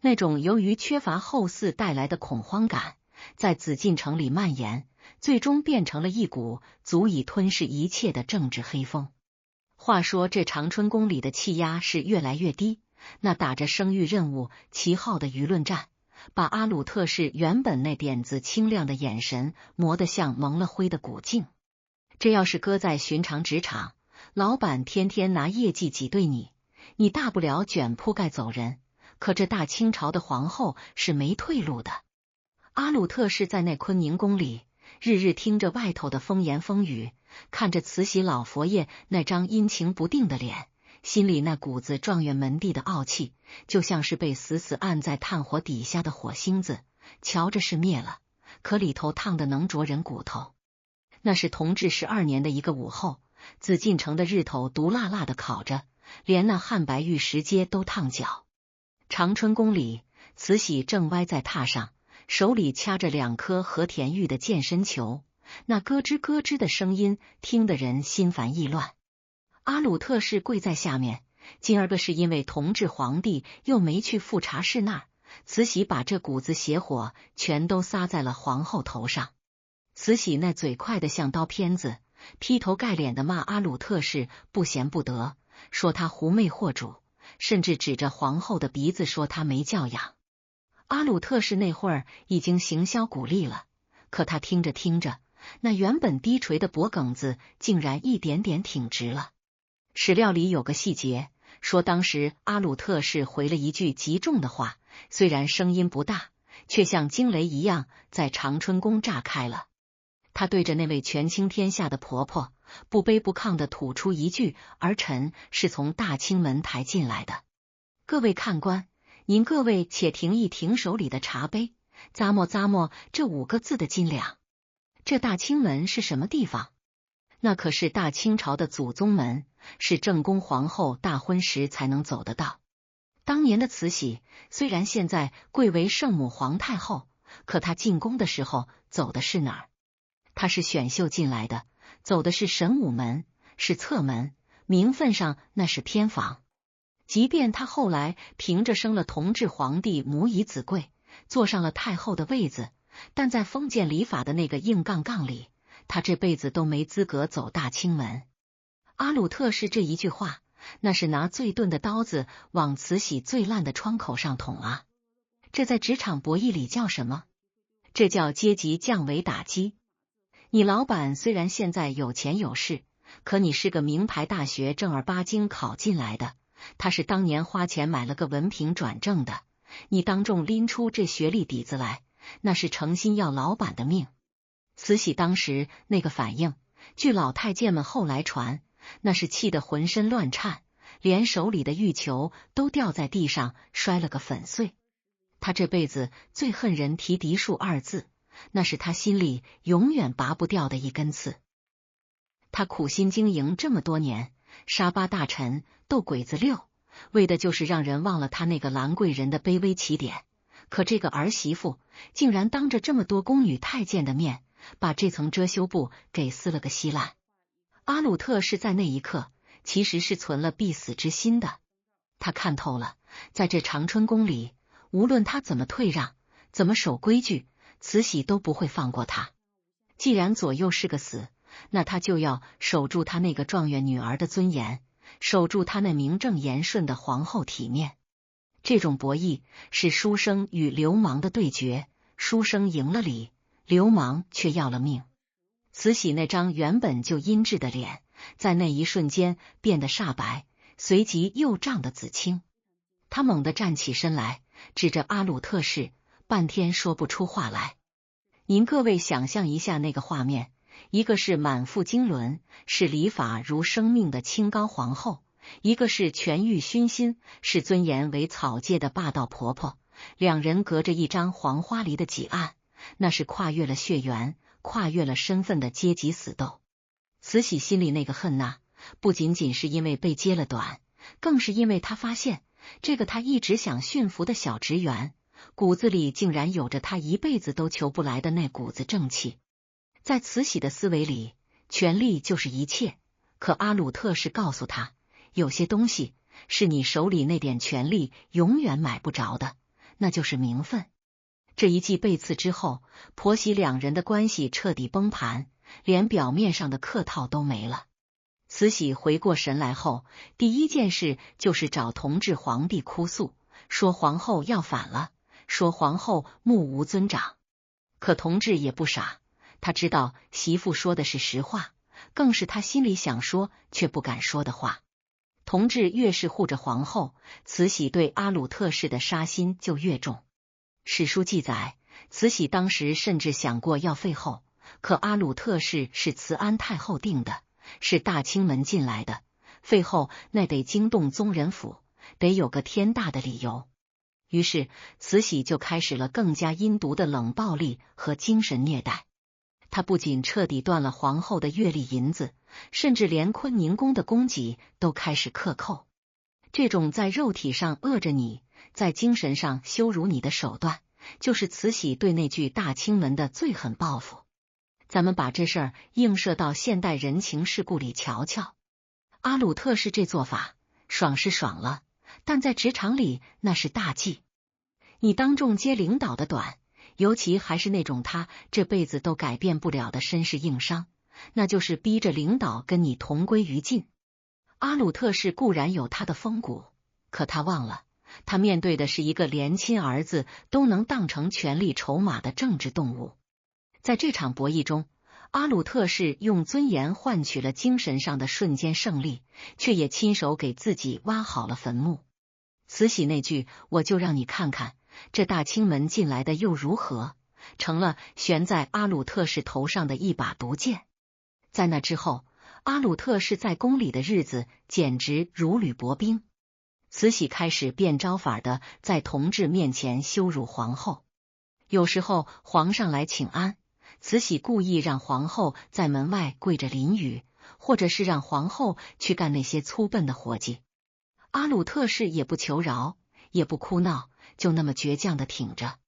那种由于缺乏后嗣带来的恐慌感，在紫禁城里蔓延，最终变成了一股足以吞噬一切的政治黑风。话说这长春宫里的气压是越来越低，那打着生育任务旗号的舆论战，把阿鲁特氏原本那点子清亮的眼神磨得像蒙了灰的古镜。这要是搁在寻常职场，老板天天拿业绩挤兑你，你大不了卷铺盖走人。可这大清朝的皇后是没退路的。阿鲁特氏在那坤宁宫里，日日听着外头的风言风语，看着慈禧老佛爷那张阴晴不定的脸，心里那股子状元门第的傲气，就像是被死死按在炭火底下的火星子，瞧着是灭了，可里头烫得能灼人骨头。那是同治12年的一个午后，紫禁城的日头毒辣辣的烤着，连那汉白玉石阶都烫脚。长春宫里，慈禧正歪在榻上，手里掐着2颗和田玉的健身球，那咯吱咯吱的声音听得人心烦意乱。阿鲁特氏跪在下面，今儿个是因为同治皇帝又没去富察氏那儿，慈禧把这股子邪火全都撒在了皇后头上。慈禧那嘴快得像刀片子，劈头盖脸的骂阿鲁特氏不贤不德，说他狐媚惑主，甚至指着皇后的鼻子说他没教养。阿鲁特氏那会儿已经行销鼓励了，可他听着听着，那原本低垂的脖梗子竟然一点点挺直了。史料里有个细节，说当时阿鲁特氏回了一句极重的话，虽然声音不大，却像惊雷一样在长春宫炸开了。他对着那位权倾天下的婆婆不卑不亢地吐出一句：儿臣是从大清门抬进来的。各位看官，您各位且停一停手里的茶杯，咂摸咂摸这5个字的斤两。这大清门是什么地方？那可是大清朝的祖宗门，是正宫皇后大婚时才能走得到。当年的慈禧虽然现在贵为圣母皇太后，可她进宫的时候走的是哪儿？她是选秀进来的，走的是神武门，是侧门，名分上那是偏房。即便她后来凭着生了同治皇帝母以子贵，坐上了太后的位子，但在封建礼法的那个硬杠杠里，她这辈子都没资格走大清门。阿鲁特氏这一句话，那是拿最钝的刀子往慈禧最烂的窗口上捅啊！这在职场博弈里叫什么？这叫阶级降维打击。你老板虽然现在有钱有势，可你是个名牌大学正儿八经考进来的，他是当年花钱买了个文凭转正的，你当众拎出这学历底子来，那是诚心要老板的命。慈禧当时那个反应，据老太监们后来传，那是气得浑身乱颤，连手里的玉球都掉在地上，摔了个粉碎。他这辈子最恨人提嫡庶二字，那是他心里永远拔不掉的一根刺。他苦心经营这么多年，杀八大臣，斗鬼子六，为的就是让人忘了他那个兰贵人的卑微起点。可这个儿媳妇竟然当着这么多宫女太监的面，把这层遮羞布给撕了个稀烂。阿鲁特是在那一刻其实是存了必死之心的。他看透了，在这长春宫里，无论他怎么退让，怎么守规矩，慈禧都不会放过他。既然左右是个死，那他就要守住他那个状元女儿的尊严，守住他那名正言顺的皇后体面。这种博弈是书生与流氓的对决，书生赢了理，流氓却要了命。慈禧那张原本就阴鸷的脸，在那一瞬间变得煞白，随即又涨得紫青。他猛地站起身来，指着阿鲁特氏，半天说不出话来。您各位想象一下那个画面，一个是满腹经纶，是礼法如生命的清高皇后，一个是权欲熏心，是尊严为草芥的霸道婆婆。两人隔着一张黄花梨的几案，那是跨越了血缘，跨越了身份的阶级死斗。慈禧心里那个恨呐，不仅仅是因为被揭了短，更是因为她发现这个她一直想驯服的小职员，骨子里竟然有着她一辈子都求不来的那股子正气。在慈禧的思维里，权力就是一切，可阿鲁特是告诉她，有些东西是你手里那点权力永远买不着的，那就是名分。这一记背刺之后，婆媳两人的关系彻底崩盘，连表面上的客套都没了。慈禧回过神来后，第一件事就是找同治皇帝哭诉，说皇后要反了，说皇后目无尊长。可同治也不傻，他知道媳妇说的是实话，更是他心里想说却不敢说的话。同治越是护着皇后，慈禧对阿鲁特氏的杀心就越重。史书记载，慈禧当时甚至想过要废后，可阿鲁特氏是慈安太后定的，是大清门进来的，废后那得惊动宗人府，得有个天大的理由。于是慈禧就开始了更加阴毒的冷暴力和精神虐待。她不仅彻底断了皇后的月例银子，甚至连坤宁宫的供给都开始克扣。这种在肉体上饿着你，在精神上羞辱你的手段，就是慈禧对那句大清门的最狠报复。咱们把这事儿映射到现代人情世故里瞧瞧。阿鲁特氏这做法，爽是爽了，但在职场里那是大忌。你当众揭领导的短，尤其还是那种他这辈子都改变不了的身世硬伤，那就是逼着领导跟你同归于尽。阿鲁特氏固然有他的风骨，可他忘了，他面对的是一个连亲儿子都能当成权力筹码的政治动物。在这场博弈中，阿鲁特氏用尊严换取了精神上的瞬间胜利，却也亲手给自己挖好了坟墓。慈禧那句我就让你看看这大清门进来的又如何，成了悬在阿鲁特氏头上的一把毒箭。在那之后，阿鲁特氏在宫里的日子简直如履薄冰。慈禧开始变招法的在同治面前羞辱皇后。有时候皇上来请安，慈禧故意让皇后在门外跪着淋雨，或者是让皇后去干那些粗笨的活计。阿鲁特氏也不求饶，也不哭闹，就那么倔强的挺着。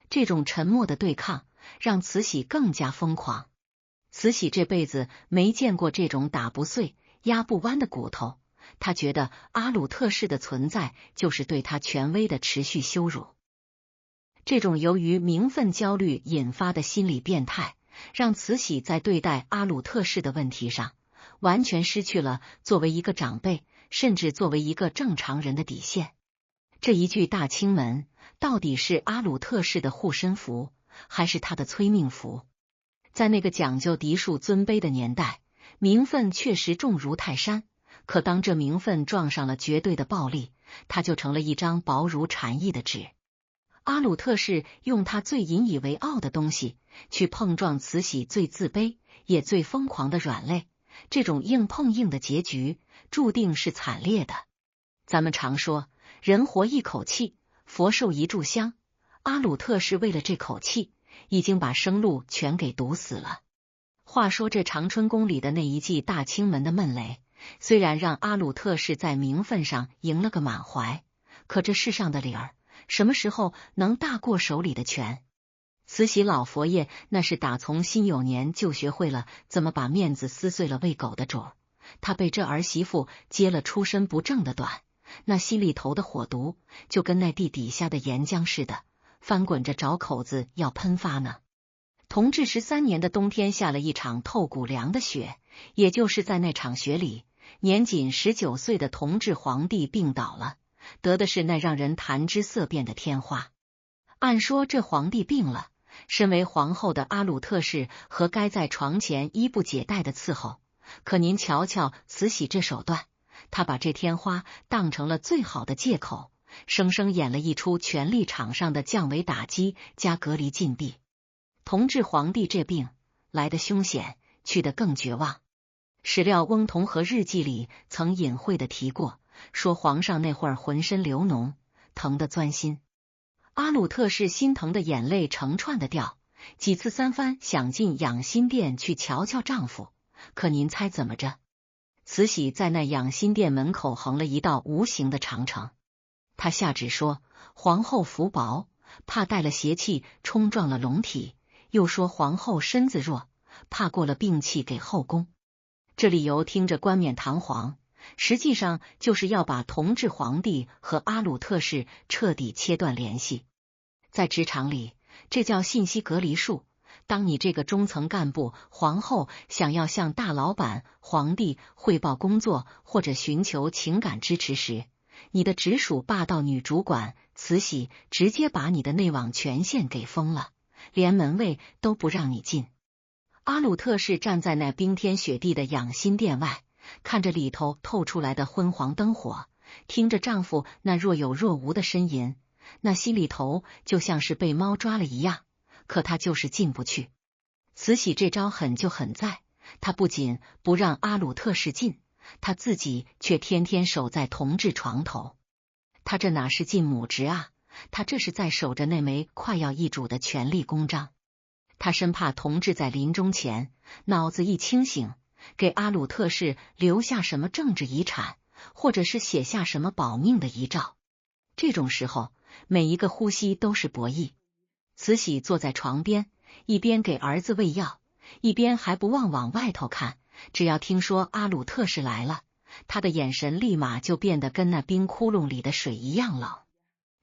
这种沉默的对抗让慈禧更加疯狂。慈禧这辈子没见过这种打不碎、压不弯的骨头，她觉得阿鲁特氏的存在就是对她权威的持续羞辱。这种由于名分焦虑引发的心理变态，让慈禧在对待阿鲁特氏的问题上，完全失去了作为一个长辈，甚至作为一个正常人的底线。这一句大清门，到底是阿鲁特氏的护身符，还是他的催命符？在那个讲究嫡庶尊卑的年代，名分确实重如泰山，可当这名分撞上了绝对的暴力，它就成了一张薄如蝉翼的纸。阿鲁特氏用他最引以为傲的东西去碰撞慈禧最自卑也最疯狂的软肋，这种硬碰硬的结局注定是惨烈的。咱们常说人活一口气，佛寿一炷香，阿鲁特氏为了这口气，已经把生路全给堵死了。话说这长春宫里的那一记大清门的闷雷，虽然让阿鲁特氏在名分上赢了个满怀，可这世上的理儿，什么时候能大过手里的权？慈禧老佛爷那是打从辛酉年就学会了怎么把面子撕碎了喂狗的主儿，他被这儿媳妇接了出身不正的短，那心里头的火毒就跟那地底下的岩浆似的，翻滚着找口子要喷发呢。同治13年的冬天下了一场透骨凉的雪，也就是在那场雪里，年仅19岁的同治皇帝病倒了，得的是那让人谈之色变的天花。按说这皇帝病了，身为皇后的阿鲁特氏和该在床前衣不解带的伺候，可您瞧瞧慈禧这手段，她把这天花当成了最好的借口，生生演了一出权力场上的降维打击加隔离禁闭。同治皇帝这病来得凶险，去得更绝望。史料翁同和日记里曾隐晦的提过，说皇上那会儿浑身流脓，疼得钻心。阿鲁特氏心疼的眼泪成串的掉，几次三番想进养心殿去瞧瞧丈夫，可您猜怎么着？慈禧在那养心殿门口横了一道无形的长城，她下旨说皇后福薄，怕带了邪气冲撞了龙体，又说皇后身子弱，怕过了病气给后宫。这理由听着冠冕堂皇，实际上就是要把同治皇帝和阿鲁特氏彻底切断联系。在职场里，这叫信息隔离术。当你这个中层干部皇后想要向大老板皇帝汇报工作或者寻求情感支持时，你的直属霸道女主管慈禧直接把你的内网权限给封了，连门卫都不让你进。阿鲁特氏站在那冰天雪地的养心殿外，看着里头透出来的昏黄灯火，听着丈夫那若有若无的呻吟，那心里头就像是被猫抓了一样，可她就是进不去。慈禧这招狠就狠在，她不仅不让阿鲁特氏进，她自己却天天守在同治床头。她这哪是尽母职啊，她这是在守着那枚快要易主的权力公章。她生怕同治在临终前脑子一清醒，给阿鲁特氏留下什么政治遗产，或者是写下什么保命的遗诏。这种时候，每一个呼吸都是博弈。慈禧坐在床边，一边给儿子喂药，一边还不忘往外头看。只要听说阿鲁特氏来了，她的眼神立马就变得跟那冰窟窿里的水一样冷。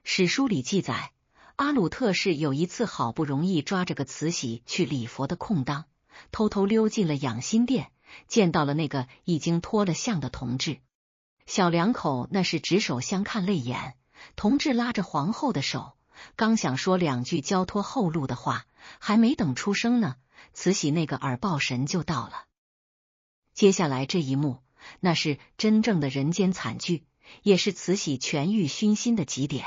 史书里记载，阿鲁特氏有一次好不容易抓着个慈禧去礼佛的空当，偷偷溜进了养心殿，见到了那个已经脱了相的同治。小两口那是执手相看泪眼，同治拉着皇后的手，刚想说两句交托后路的话，还没等出声呢，慈禧那个耳报神就到了。接下来这一幕，那是真正的人间惨剧，也是慈禧权欲熏心的极点。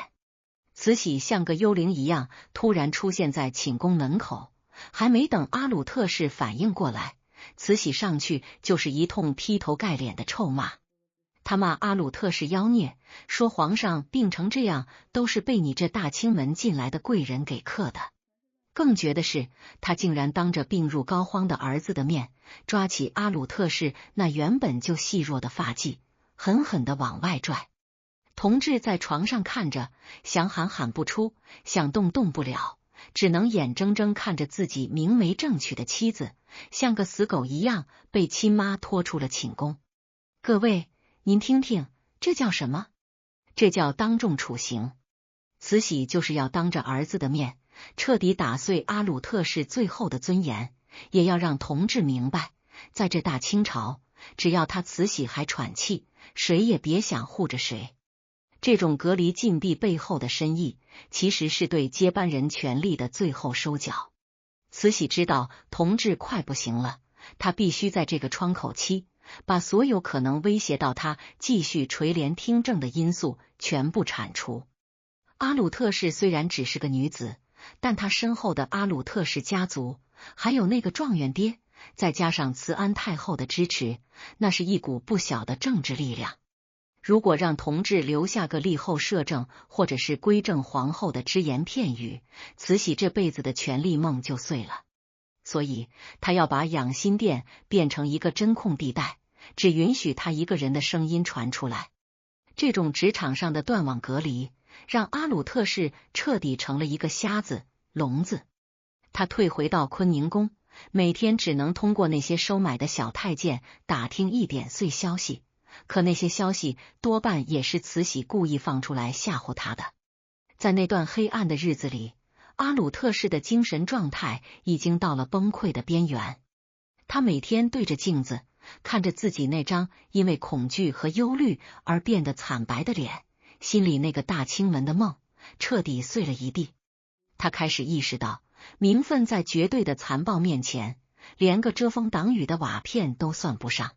慈禧像个幽灵一样突然出现在寝宫门口，还没等阿鲁特氏反应过来，慈禧上去就是一通劈头盖脸的臭骂。他骂阿鲁特氏妖孽，说皇上病成这样都是被你这大清门进来的贵人给克的。更绝的是，他竟然当着病入膏肓的儿子的面，抓起阿鲁特氏那原本就细弱的发髻，狠狠地往外拽。同治在床上看着，想喊喊不出，想动动不了，只能眼睁睁看着自己明媒正娶的妻子像个死狗一样被亲妈拖出了寝宫。各位，您听听，这叫什么？这叫当众处刑。慈禧就是要当着儿子的面，彻底打碎阿鲁特氏最后的尊严，也要让同治明白，在这大清朝，只要他慈禧还喘气，谁也别想护着谁。这种隔离禁闭背后的深意，其实是对接班人权力的最后收缴。慈禧知道同治快不行了，他必须在这个窗口期把所有可能威胁到他继续垂帘听政的因素全部铲除。阿鲁特氏虽然只是个女子，但她身后的阿鲁特氏家族，还有那个状元爹，再加上慈安太后的支持，那是一股不小的政治力量。如果让同治留下个立后摄政或者是归正皇后的只言片语，慈禧这辈子的权力梦就碎了。所以他要把养心殿变成一个真空地带，只允许他一个人的声音传出来。这种职场上的断网隔离，让阿鲁特氏彻底成了一个瞎子、聋子。他退回到坤宁宫，每天只能通过那些收买的小太监打听一点碎消息，可那些消息多半也是慈禧故意放出来吓唬他的。在那段黑暗的日子里，阿鲁特氏的精神状态已经到了崩溃的边缘。他每天对着镜子，看着自己那张因为恐惧和忧虑而变得惨白的脸，心里那个大清门的梦彻底碎了一地。他开始意识到，名分在绝对的残暴面前，连个遮风挡雨的瓦片都算不上。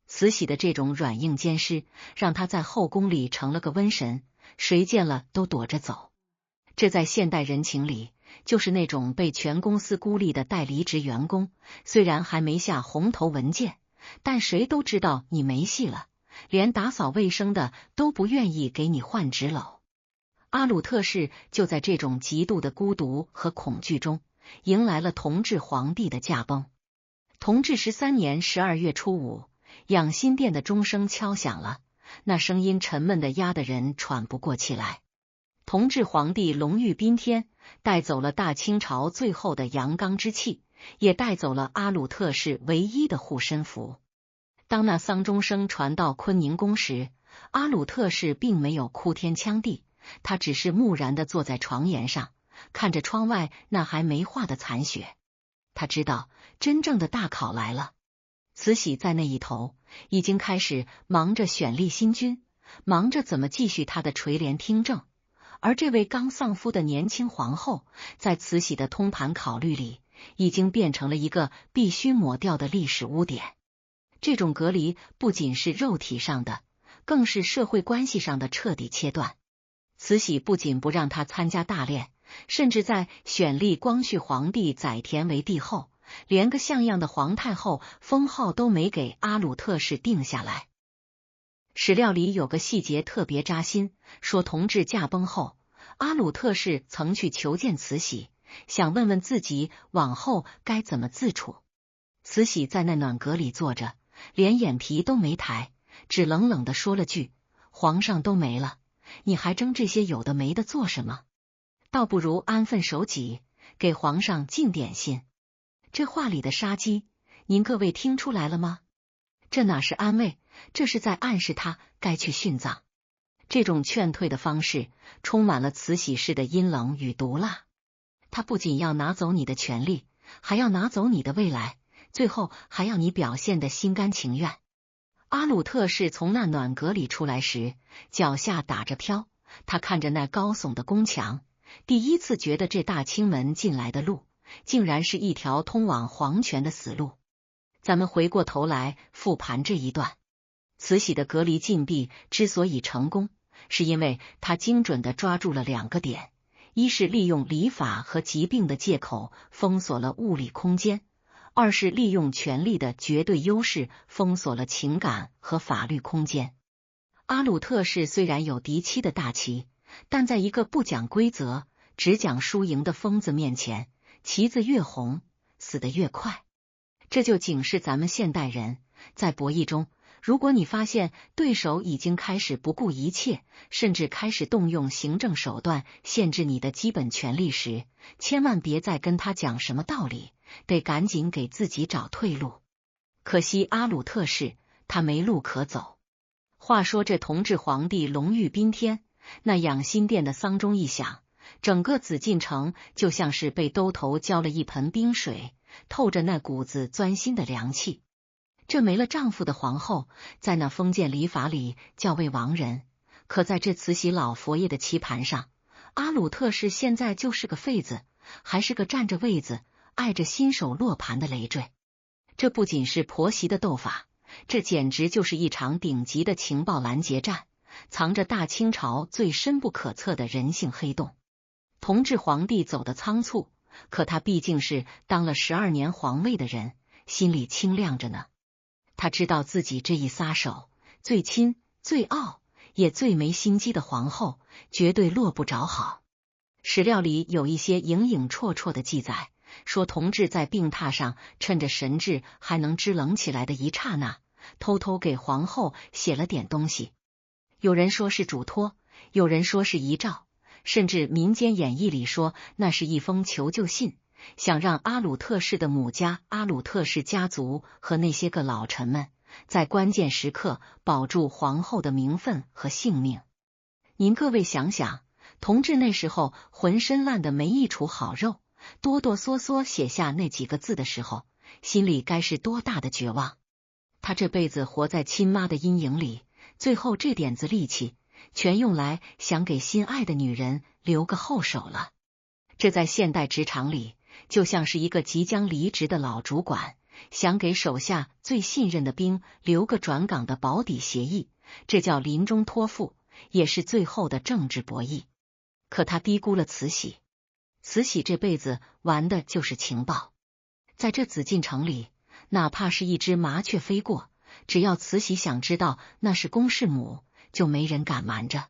慈禧的这种软硬兼施，让他在后宫里成了个瘟神，谁见了都躲着走。这在现代人情里，就是那种被全公司孤立的待离职员工，虽然还没下红头文件，但谁都知道你没戏了，连打扫卫生的都不愿意给你换纸篓。阿鲁特氏就在这种极度的孤独和恐惧中，迎来了同治皇帝的驾崩。同治13年12月初5，养心殿的钟声敲响了，那声音沉闷的压得人喘不过气来。同治皇帝龙御宾天，带走了大清朝最后的阳刚之气，也带走了阿鲁特氏唯一的护身符。当那丧钟声传到坤宁宫时，阿鲁特氏并没有哭天抢地，他只是木然地坐在床沿上，看着窗外那还没化的残雪。他知道真正的大考来了。慈禧在那一头已经开始忙着选立新君，忙着怎么继续她的垂帘听政。而这位刚丧夫的年轻皇后，在慈禧的通盘考虑里，已经变成了一个必须抹掉的历史污点。这种隔离不仅是肉体上的，更是社会关系上的彻底切断。慈禧不仅不让他参加大练，甚至在选立光绪皇帝载湉为帝后，连个像样的皇太后封号都没给阿鲁特氏定下来。史料里有个细节特别扎心，说同治驾崩后，阿鲁特氏曾去求见慈禧，想问问自己往后该怎么自处。慈禧在那暖阁里坐着，连眼皮都没抬，只冷冷地说了句：“皇上都没了，你还争这些有的没的做什么？倒不如安分守己，给皇上进点心。”这话里的杀机，您各位听出来了吗？这哪是安慰，这是在暗示他该去殉葬。这种劝退的方式，充满了慈禧式的阴冷与毒辣。他不仅要拿走你的权利，还要拿走你的未来，最后还要你表现得心甘情愿。阿鲁特氏从那暖阁里出来时，脚下打着飘，他看着那高耸的宫墙，第一次觉得这大清门进来的路，竟然是一条通往皇权的死路。咱们回过头来复盘这一段，慈禧的隔离禁闭之所以成功，是因为他精准地抓住了两个点：一是利用礼法和疾病的借口封锁了物理空间，二是利用权力的绝对优势封锁了情感和法律空间。阿鲁特氏虽然有嫡妻的大旗，但在一个不讲规则、只讲输赢的疯子面前，旗子越红，死得越快。这就警示咱们现代人，在博弈中，如果你发现对手已经开始不顾一切，甚至开始动用行政手段限制你的基本权利时，千万别再跟他讲什么道理，得赶紧给自己找退路。可惜阿鲁特氏他没路可走。话说这同治皇帝龙御宾天，那养心殿的丧钟一响，整个紫禁城就像是被兜头浇了一盆冰水，透着那股子钻心的凉气。这没了丈夫的皇后，在那封建礼法里叫为王人，可在这慈禧老佛爷的棋盘上，阿鲁特氏现在就是个废子，还是个占着位子、碍着新手落盘的累赘。这不仅是婆媳的斗法，这简直就是一场顶级的情报拦截战，藏着大清朝最深不可测的人性黑洞。同治皇帝走得仓促，可他毕竟是当了12年皇位的人，心里清亮着呢。他知道自己这一撒手，最亲、最傲、也最没心机的皇后，绝对落不着好。史料里有一些影影绰绰的记载，说同治在病榻上，趁着神志还能支棱起来的一刹那，偷偷给皇后写了点东西。有人说是嘱托，有人说是遗诏，甚至民间演绎里说那是一封求救信，想让阿鲁特氏的母家阿鲁特氏家族和那些个老臣们在关键时刻保住皇后的名分和性命。您各位想想，同治那时候浑身烂得没一处好肉，哆哆嗦嗦写下那几个字的时候，心里该是多大的绝望。他这辈子活在亲妈的阴影里，最后这点子力气全用来想给心爱的女人留个后手了。这在现代职场里就像是一个即将离职的老主管，想给手下最信任的兵留个转岗的保底协议，这叫临终托付，也是最后的政治博弈。可他低估了慈禧，慈禧这辈子玩的就是情报。在这紫禁城里，哪怕是一只麻雀飞过，只要慈禧想知道那是公是母，就没人敢瞒着。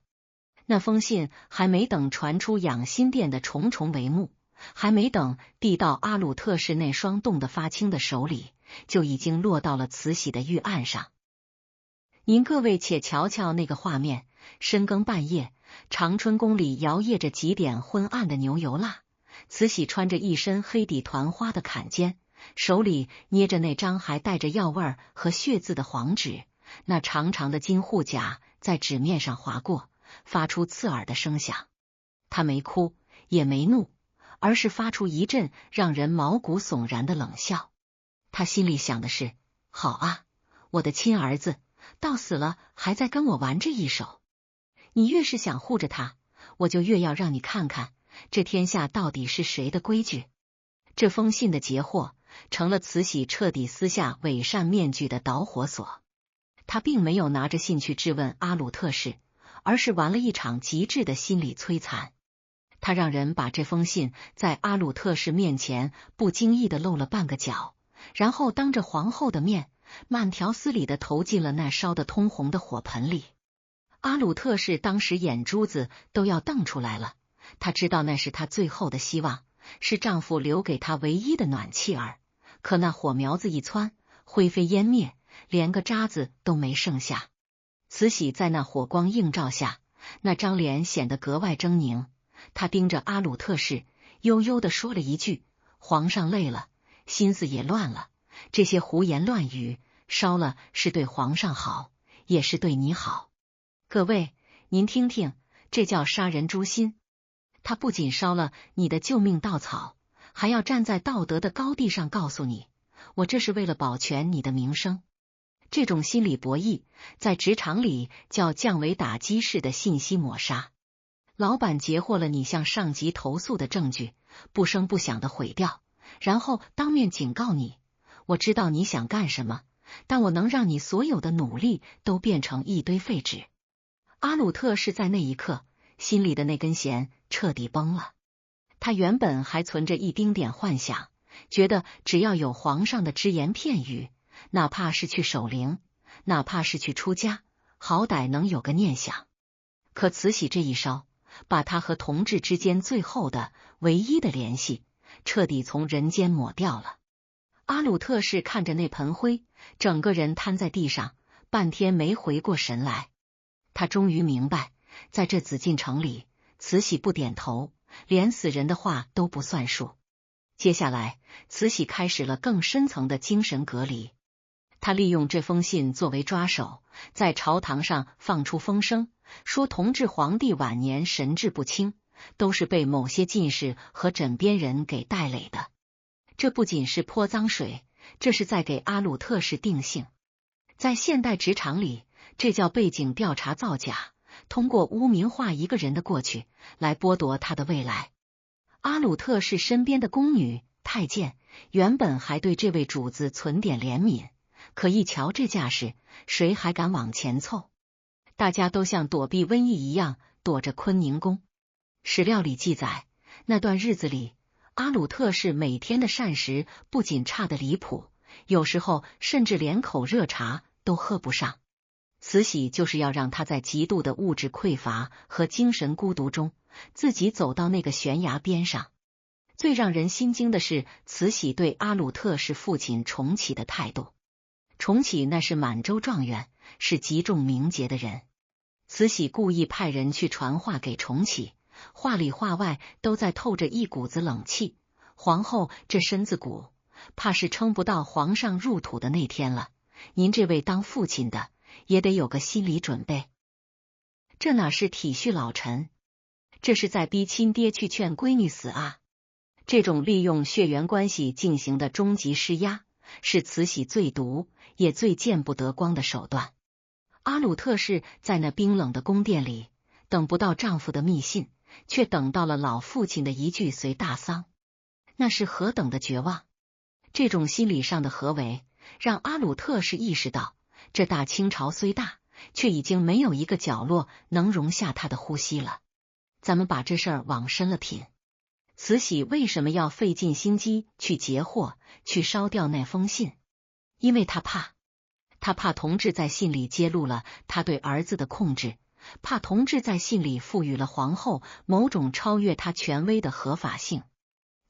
那封信还没等传出养心殿的重重帷幕，还没等递到阿鲁特氏那双冻得发青的手里，就已经落到了慈禧的御案上。您各位且瞧瞧那个画面，深更半夜，长春宫里摇曳着几点昏暗的牛油蜡，慈禧穿着一身黑底团花的坎肩，手里捏着那张还带着药味和血渍的黄纸，那长长的金护甲在纸面上划过，发出刺耳的声响。她没哭也没怒，而是发出一阵让人毛骨悚然的冷笑。她心里想的是，好啊，我的亲儿子到死了还在跟我玩这一手，你越是想护着他，我就越要让你看看这天下到底是谁的规矩。这封信的截获成了慈禧彻底撕下伪善面具的导火索。他并没有拿着信去质问阿鲁特氏，而是玩了一场极致的心理摧残。他让人把这封信在阿鲁特氏面前不经意的露了半个角，然后当着皇后的面慢条斯理的投进了那烧得通红的火盆里。阿鲁特氏当时眼珠子都要瞪出来了，她知道那是她最后的希望，是丈夫留给她唯一的暖气儿，可那火苗子一蹿，灰飞烟灭，连个渣子都没剩下。慈禧在那火光映照下，那张脸显得格外狰狞，她盯着阿鲁特氏，悠悠地说了一句：“皇上累了，心思也乱了，这些胡言乱语，烧了是对皇上好，也是对你好。各位，您听听，这叫杀人诛心。他不仅烧了你的救命稻草，还要站在道德的高地上告诉你，我这是为了保全你的名声。”这种心理博弈，在职场里叫降维打击式的信息抹杀。老板截获了你向上级投诉的证据，不声不响的毁掉，然后当面警告你，我知道你想干什么，但我能让你所有的努力都变成一堆废纸。阿鲁特是在那一刻，心里的那根弦彻底崩了。他原本还存着一丁点幻想，觉得只要有皇上的只言片语，哪怕是去守灵，哪怕是去出家，好歹能有个念想。可慈禧这一烧，把他和同治之间最后的唯一的联系彻底从人间抹掉了。阿鲁特氏看着那盆灰，整个人瘫在地上，半天没回过神来。他终于明白，在这紫禁城里，慈禧不点头，连死人的话都不算数。接下来，慈禧开始了更深层的精神隔离。他利用这封信作为抓手，在朝堂上放出风声，说同治皇帝晚年神志不清，都是被某些进士和枕边人给带累的。这不仅是泼脏水，这是在给阿鲁特氏定性。在现代职场里，这叫背景调查造假，通过污名化一个人的过去，来剥夺他的未来。阿鲁特氏身边的宫女、太监原本还对这位主子存点怜悯，可一瞧这架势，谁还敢往前凑？大家都像躲避瘟疫一样躲着坤宁宫。史料里记载，那段日子里，阿鲁特氏每天的膳食不仅差得离谱，有时候甚至连口热茶都喝不上。慈禧就是要让他在极度的物质匮乏和精神孤独中，自己走到那个悬崖边上。最让人心惊的是慈禧对阿鲁特氏父亲重启的态度。重启那是满洲状元，是极重名节的人。慈禧故意派人去传话给重启，话里话外都在透着一股子冷气。皇后这身子骨，怕是撑不到皇上入土的那天了。您这位当父亲的，也得有个心理准备。这哪是体恤老臣，这是在逼亲爹去劝闺女死啊！这种利用血缘关系进行的终极施压，是慈禧最毒也最见不得光的手段。阿鲁特氏在那冰冷的宫殿里，等不到丈夫的密信，却等到了老父亲的一句随大丧，那是何等的绝望！这种心理上的合围，让阿鲁特氏意识到，这大清朝虽大，却已经没有一个角落能容下他的呼吸了。咱们把这事儿往深了品。慈禧为什么要费尽心机去截获、去烧掉那封信？因为她怕同治在信里揭露了他对儿子的控制，怕同治在信里赋予了皇后某种超越他权威的合法性。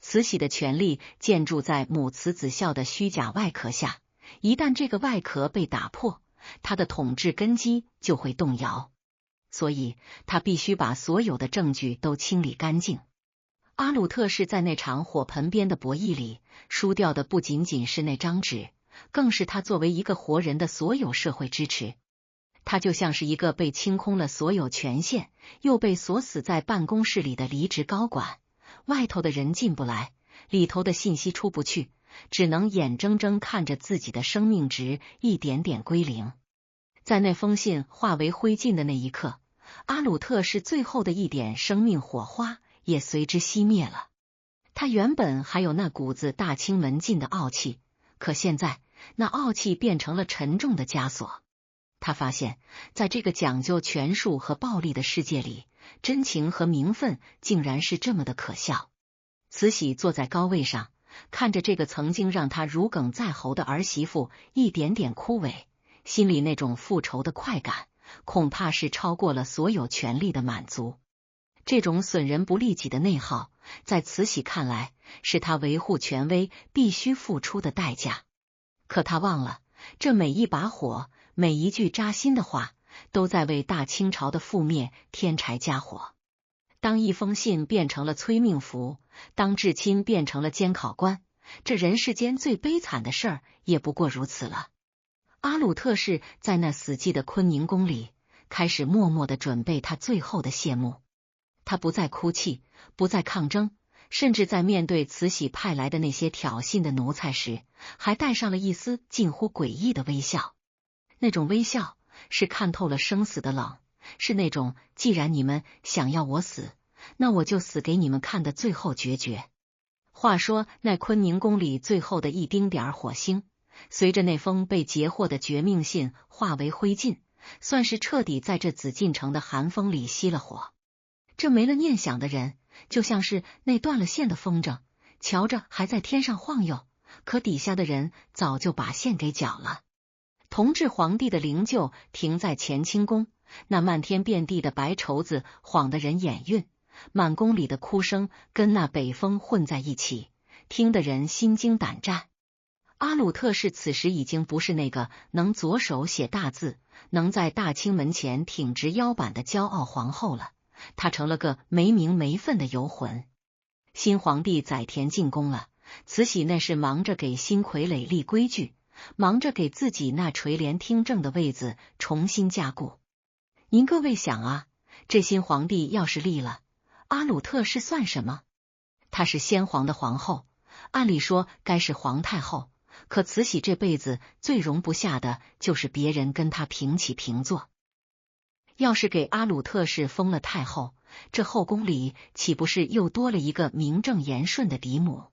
慈禧的权力建筑在母慈子孝的虚假外壳下，一旦这个外壳被打破，他的统治根基就会动摇。所以他必须把所有的证据都清理干净。阿鲁特氏在那场火盆边的博弈里，输掉的不仅仅是那张纸，更是他作为一个活人的所有社会支持。他就像是一个被清空了所有权限，又被锁死在办公室里的离职高管，外头的人进不来，里头的信息出不去，只能眼睁睁看着自己的生命值一点点归零。在那封信化为灰烬的那一刻，阿鲁特氏最后的一点生命火花也随之熄灭了。他原本还有那股子大清门禁的傲气，可现在那傲气变成了沉重的枷锁。他发现，在这个讲究权术和暴力的世界里，真情和名分竟然是这么的可笑。慈禧坐在高位上，看着这个曾经让他如鲠在喉的儿媳妇一点点枯萎，心里那种复仇的快感，恐怕是超过了所有权力的满足。这种损人不利己的内耗，在慈禧看来，是他维护权威必须付出的代价。可他忘了，这每一把火，每一句扎心的话，都在为大清朝的覆灭添柴加火。当一封信变成了催命符，当至亲变成了监考官，这人世间最悲惨的事儿也不过如此了。阿鲁特氏在那死寂的坤宁宫里，开始默默地准备他最后的谢幕。他不再哭泣，不再抗争，甚至在面对慈禧派来的那些挑衅的奴才时，还带上了一丝近乎诡异的微笑。那种微笑是看透了生死的冷，是那种既然你们想要我死，那我就死给你们看的最后决绝。话说那坤宁宫里最后的一丁点火星，随着那封被截获的绝命信化为灰烬，算是彻底在这紫禁城的寒风里熄了火。这没了念想的人，就像是那断了线的风筝，瞧着还在天上晃悠，可底下的人早就把线给绞了。同治皇帝的灵柩停在乾清宫，那漫天遍地的白绸子晃得人眼晕，满宫里的哭声跟那北风混在一起，听得人心惊胆战。阿鲁特氏此时已经不是那个能左手写大字，能在大清门前挺直腰板的骄傲皇后了，她成了个没名没分的游魂。新皇帝载湉进宫了，慈禧那是忙着给新傀儡立规矩，忙着给自己那垂帘听政的位子重新加固。您各位想啊，这新皇帝要是立了，阿鲁特氏算什么？她是先皇的皇后，按理说该是皇太后，可慈禧这辈子最容不下的就是别人跟她平起平坐。要是给阿鲁特氏封了太后，这后宫里岂不是又多了一个名正言顺的嫡母？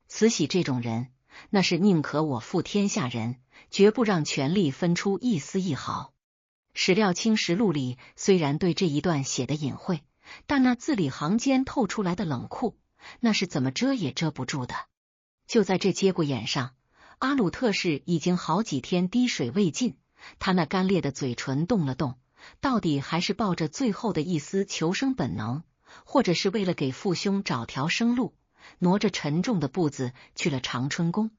慈禧这种人，那是宁可我负天下人，绝不让权力分出一丝一毫。史料清实录里虽然对这一段写得隐晦，但那字里行间透出来的冷酷，那是怎么遮也遮不住的。就在这节骨眼上，阿鲁特氏已经好几天滴水未进，他那干裂的嘴唇动了动，到底还是抱着最后的一丝求生本能，或者是为了给父兄找条生路，挪着沉重的步子去了长春宫。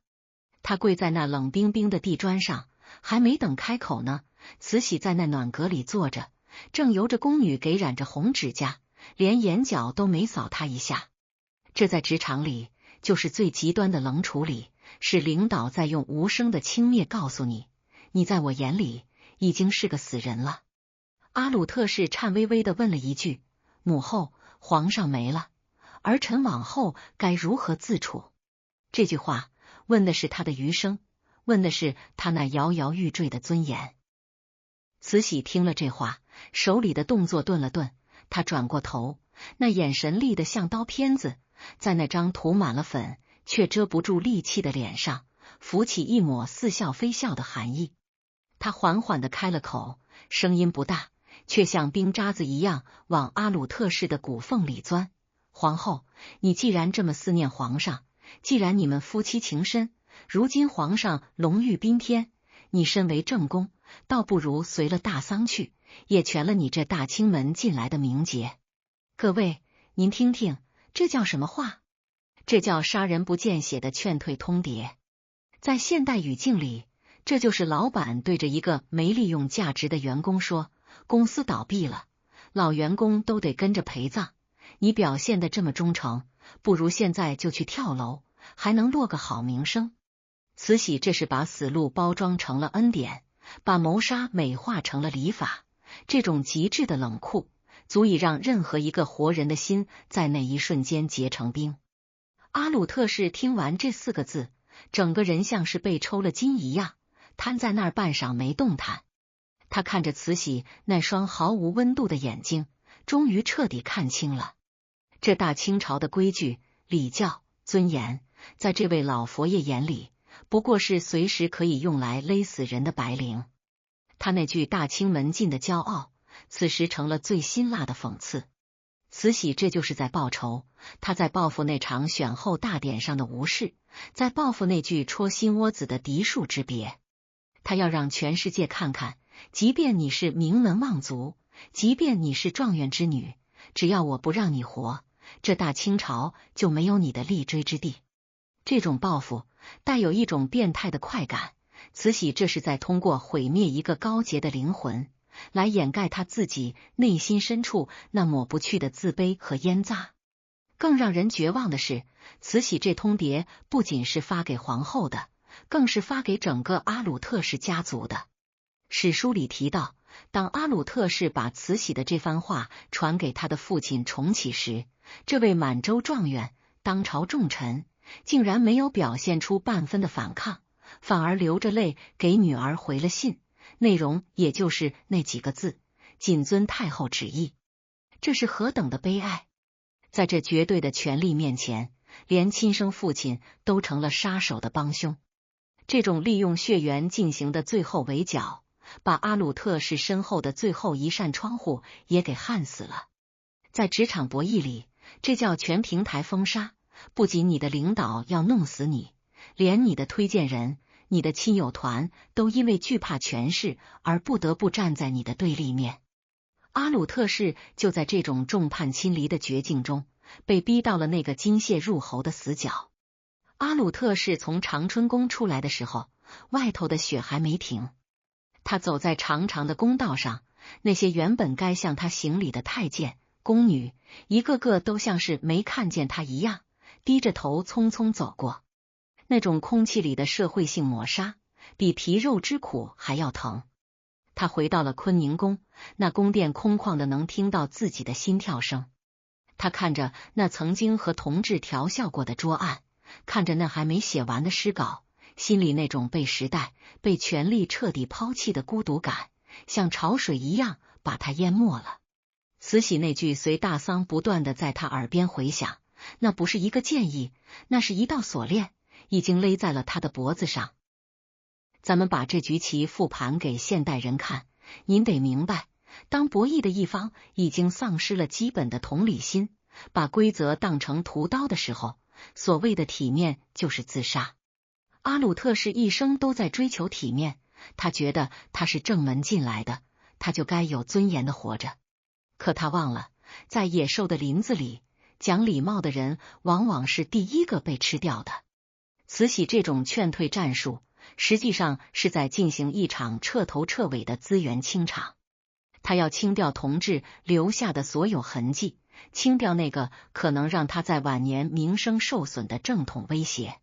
他跪在那冷冰冰的地砖上，还没等开口呢，慈禧在那暖阁里坐着，正由着宫女给染着红指甲，连眼角都没扫他一下。这在职场里就是最极端的冷处理，是领导在用无声的轻蔑告诉你，你在我眼里已经是个死人了。阿鲁特氏颤巍巍地问了一句：母后，皇上没了，儿臣往后该如何自处？这句话问的是他的余生，问的是他那摇摇欲坠的尊严。慈禧听了这话，手里的动作顿了顿，她转过头，那眼神厉得像刀片子，在那张涂满了粉却遮不住戾气的脸上浮起一抹似笑非笑的寒意。她缓缓地开了口，声音不大，却像冰渣子一样往阿鲁特氏的骨缝里钻。皇后，你既然这么思念皇上，既然你们夫妻情深，如今皇上龙御宾天，你身为正宫，倒不如随了大丧去，也全了你这大清门进来的名节。各位，您听听，这叫什么话？这叫杀人不见血的劝退通牒。在现代语境里，这就是老板对着一个没利用价值的员工说，公司倒闭了，老员工都得跟着陪葬，你表现得这么忠诚，不如现在就去跳楼，还能落个好名声。慈禧这是把死路包装成了恩典，把谋杀美化成了礼法，这种极致的冷酷，足以让任何一个活人的心在那一瞬间结成冰。阿鲁特氏听完这4个字，整个人像是被抽了筋一样，瘫在那儿半晌没动弹。他看着慈禧那双毫无温度的眼睛，终于彻底看清了，这大清朝的规矩、礼教、尊严，在这位老佛爷眼里，不过是随时可以用来勒死人的白绫。他那句大清门禁的骄傲，此时成了最辛辣的讽刺。慈禧这就是在报仇，她在报复那场选后大典上的无视，在报复那句戳心窝子的嫡庶之别。她要让全世界看看，即便你是名门望族，即便你是状元之女，只要我不让你活，这大清朝就没有你的立锥之地。这种报复带有一种变态的快感，慈禧这是在通过毁灭一个高洁的灵魂，来掩盖他自己内心深处那抹不去的自卑和烟渣。更让人绝望的是，慈禧这通牒不仅是发给皇后的，更是发给整个阿鲁特氏家族的。史书里提到，当阿鲁特氏把慈禧的这番话传给他的父亲重启时，这位满洲状元、当朝重臣竟然没有表现出半分的反抗，反而流着泪给女儿回了信，内容也就是那几个字：谨遵太后旨意。这是何等的悲哀！在这绝对的权力面前，连亲生父亲都成了杀手的帮凶。这种利用血缘进行的最后围剿，把阿鲁特氏身后的最后一扇窗户也给焊死了。在职场博弈里，这叫全平台封杀，不仅你的领导要弄死你，连你的推荐人、你的亲友团都因为惧怕权势而不得不站在你的对立面。阿鲁特氏就在这种众叛亲离的绝境中，被逼到了那个金屑入喉的死角。阿鲁特氏从长春宫出来的时候，外头的雪还没停。他走在长长的公道上，那些原本该向他行礼的太监、宫女，一个个都像是没看见他一样，低着头匆匆走过。那种空气里的社会性抹杀，比皮肉之苦还要疼。他回到了坤宁宫，那宫殿空旷的能听到自己的心跳声。他看着那曾经和同志调笑过的桌案，看着那还没写完的诗稿，心里那种被时代、被权力彻底抛弃的孤独感，像潮水一样把他淹没了。慈禧那句随大丧不断的在他耳边回响，那不是一个建议，那是一道锁链，已经勒在了他的脖子上。咱们把这局棋复盘给现代人看，您得明白，当博弈的一方已经丧失了基本的同理心，把规则当成屠刀的时候，所谓的体面就是自杀。阿鲁特氏一生都在追求体面，他觉得他是正门进来的，他就该有尊严的活着。可他忘了，在野兽的林子里，讲礼貌的人往往是第一个被吃掉的。慈禧这种劝退战术，实际上是在进行一场彻头彻尾的资源清场。他要清掉同治留下的所有痕迹，清掉那个可能让他在晚年名声受损的正统威胁。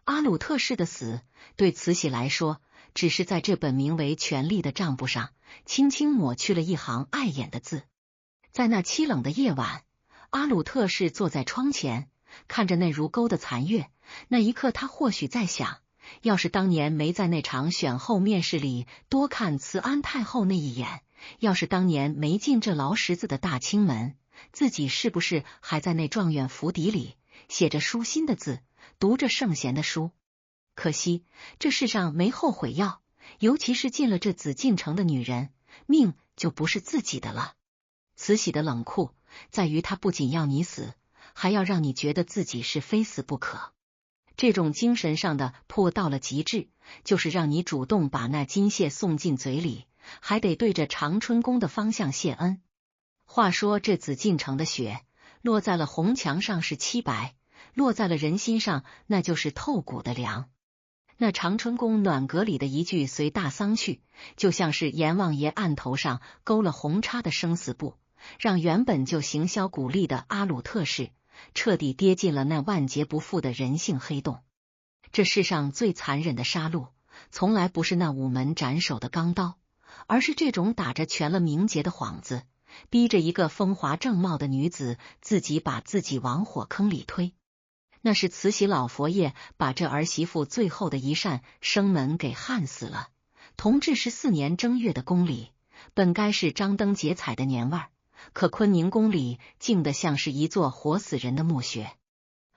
阿鲁特氏的死，对慈禧来说，只是在这本名为权力的账簿上，轻轻抹去了一行碍眼的字。在那凄冷的夜晚，阿鲁特氏坐在窗前，看着那如钩的残月，那一刻他或许在想，要是当年没在那场选后面试里多看慈安太后那一眼，要是当年没进这牢石子的大清门，自己是不是还在那状元府邸里写着舒心的字，读着圣贤的书？可惜这世上没后悔药，尤其是进了这紫禁城的女人，命就不是自己的了。慈禧的冷酷在于，她不仅要你死，还要让你觉得自己是非死不可。这种精神上的迫到了极致，就是让你主动把那金屑送进嘴里，还得对着长春宫的方向谢恩。话说这紫禁城的雪，落在了红墙上是漆白，落在了人心上，那就是透骨的凉。那长春宫暖阁里的一句随大丧去，就像是阎王爷案头上勾了红叉的生死簿，让原本就行销鼓励的阿鲁特氏彻底跌进了那万劫不复的人性黑洞。这世上最残忍的杀戮，从来不是那午门斩首的钢刀，而是这种打着全了名节的幌子，逼着一个风华正茂的女子自己把自己往火坑里推。那是慈禧老佛爷把这儿媳妇最后的一扇生门给焊死了。同治14年正月的宫里，本该是张灯结彩的年味儿，可坤宁宫里静得像是一座活死人的墓穴。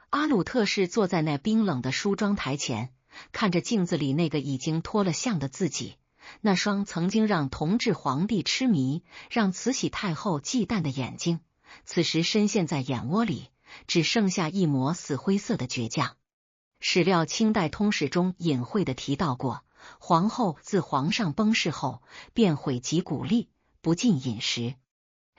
阿鲁特氏坐在那冰冷的梳妆台前，看着镜子里那个已经脱了相的自己，那双曾经让同治皇帝痴迷、让慈禧太后忌惮的眼睛，此时深陷在眼窝里，只剩下一抹死灰色的倔强。史料清代通史中隐晦的提到过，皇后自皇上崩逝后，便毁极鼓励，不进饮食。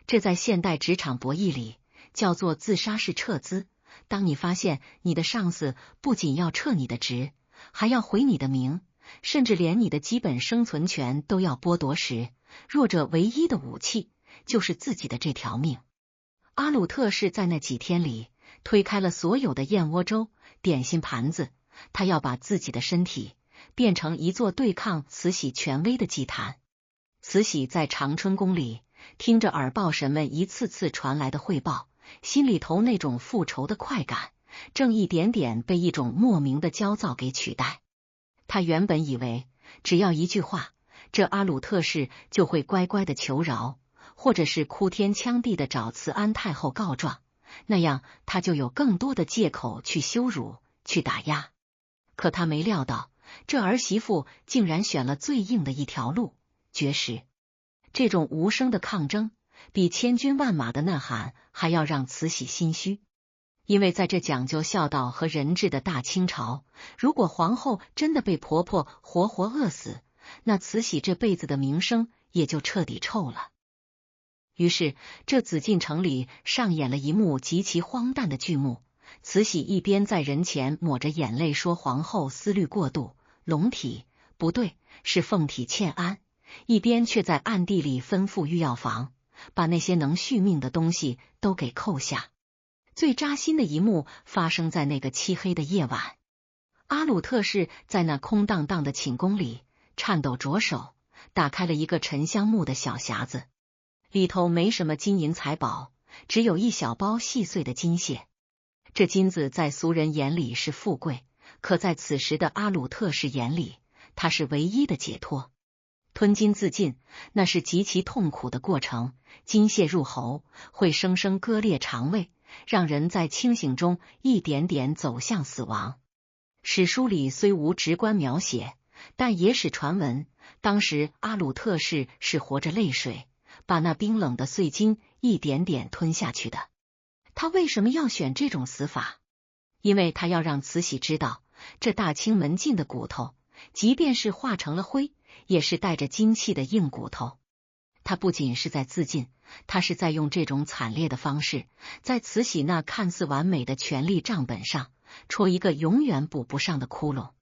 这在现代职场博弈里叫做自杀式撤资。当你发现你的上司不仅要撤你的职，还要毁你的名，甚至连你的基本生存权都要剥夺时，弱者唯一的武器就是自己的这条命。阿鲁特氏在那几天里推开了所有的燕窝粥、点心盘子，他要把自己的身体变成一座对抗慈禧权威的祭坛。慈禧在长春宫里听着耳报神们一次次传来的汇报，心里头那种复仇的快感正一点点被一种莫名的焦躁给取代。他原本以为只要一句话，这阿鲁特氏就会乖乖的求饶，或者是哭天抢地的找慈安太后告状，那样他就有更多的借口去羞辱、去打压。可他没料到，这儿媳妇竟然选了最硬的一条路——绝食。这种无声的抗争，比千军万马的呐喊还要让慈禧心虚。因为在这讲究孝道和人治的大清朝，如果皇后真的被婆婆活活饿死，那慈禧这辈子的名声也就彻底臭了。于是这紫禁城里上演了一幕极其荒诞的剧目，慈禧一边在人前抹着眼泪说皇后思虑过度，龙体不对，是凤体欠安，一边却在暗地里吩咐御药房把那些能续命的东西都给扣下。最扎心的一幕发生在那个漆黑的夜晚，阿鲁特氏在那空荡荡的寝宫里颤抖着手打开了一个沉香木的小匣子，里头没什么金银财宝，只有一小包细碎的金屑。这金子在俗人眼里是富贵，可在此时的阿鲁特氏眼里，它是唯一的解脱。吞金自尽，那是极其痛苦的过程，金屑入喉会生生割裂肠胃，让人在清醒中一点点走向死亡。史书里虽无直观描写，但野史传闻，当时阿鲁特氏是活着泪水把那冰冷的碎金一点点吞下去的。他为什么要选这种死法？因为他要让慈禧知道，这大清门禁的骨头，即便是化成了灰，也是带着精气的硬骨头。他不仅是在自尽，他是在用这种惨烈的方式，在慈禧那看似完美的权力账本上戳一个永远补不上的窟窿。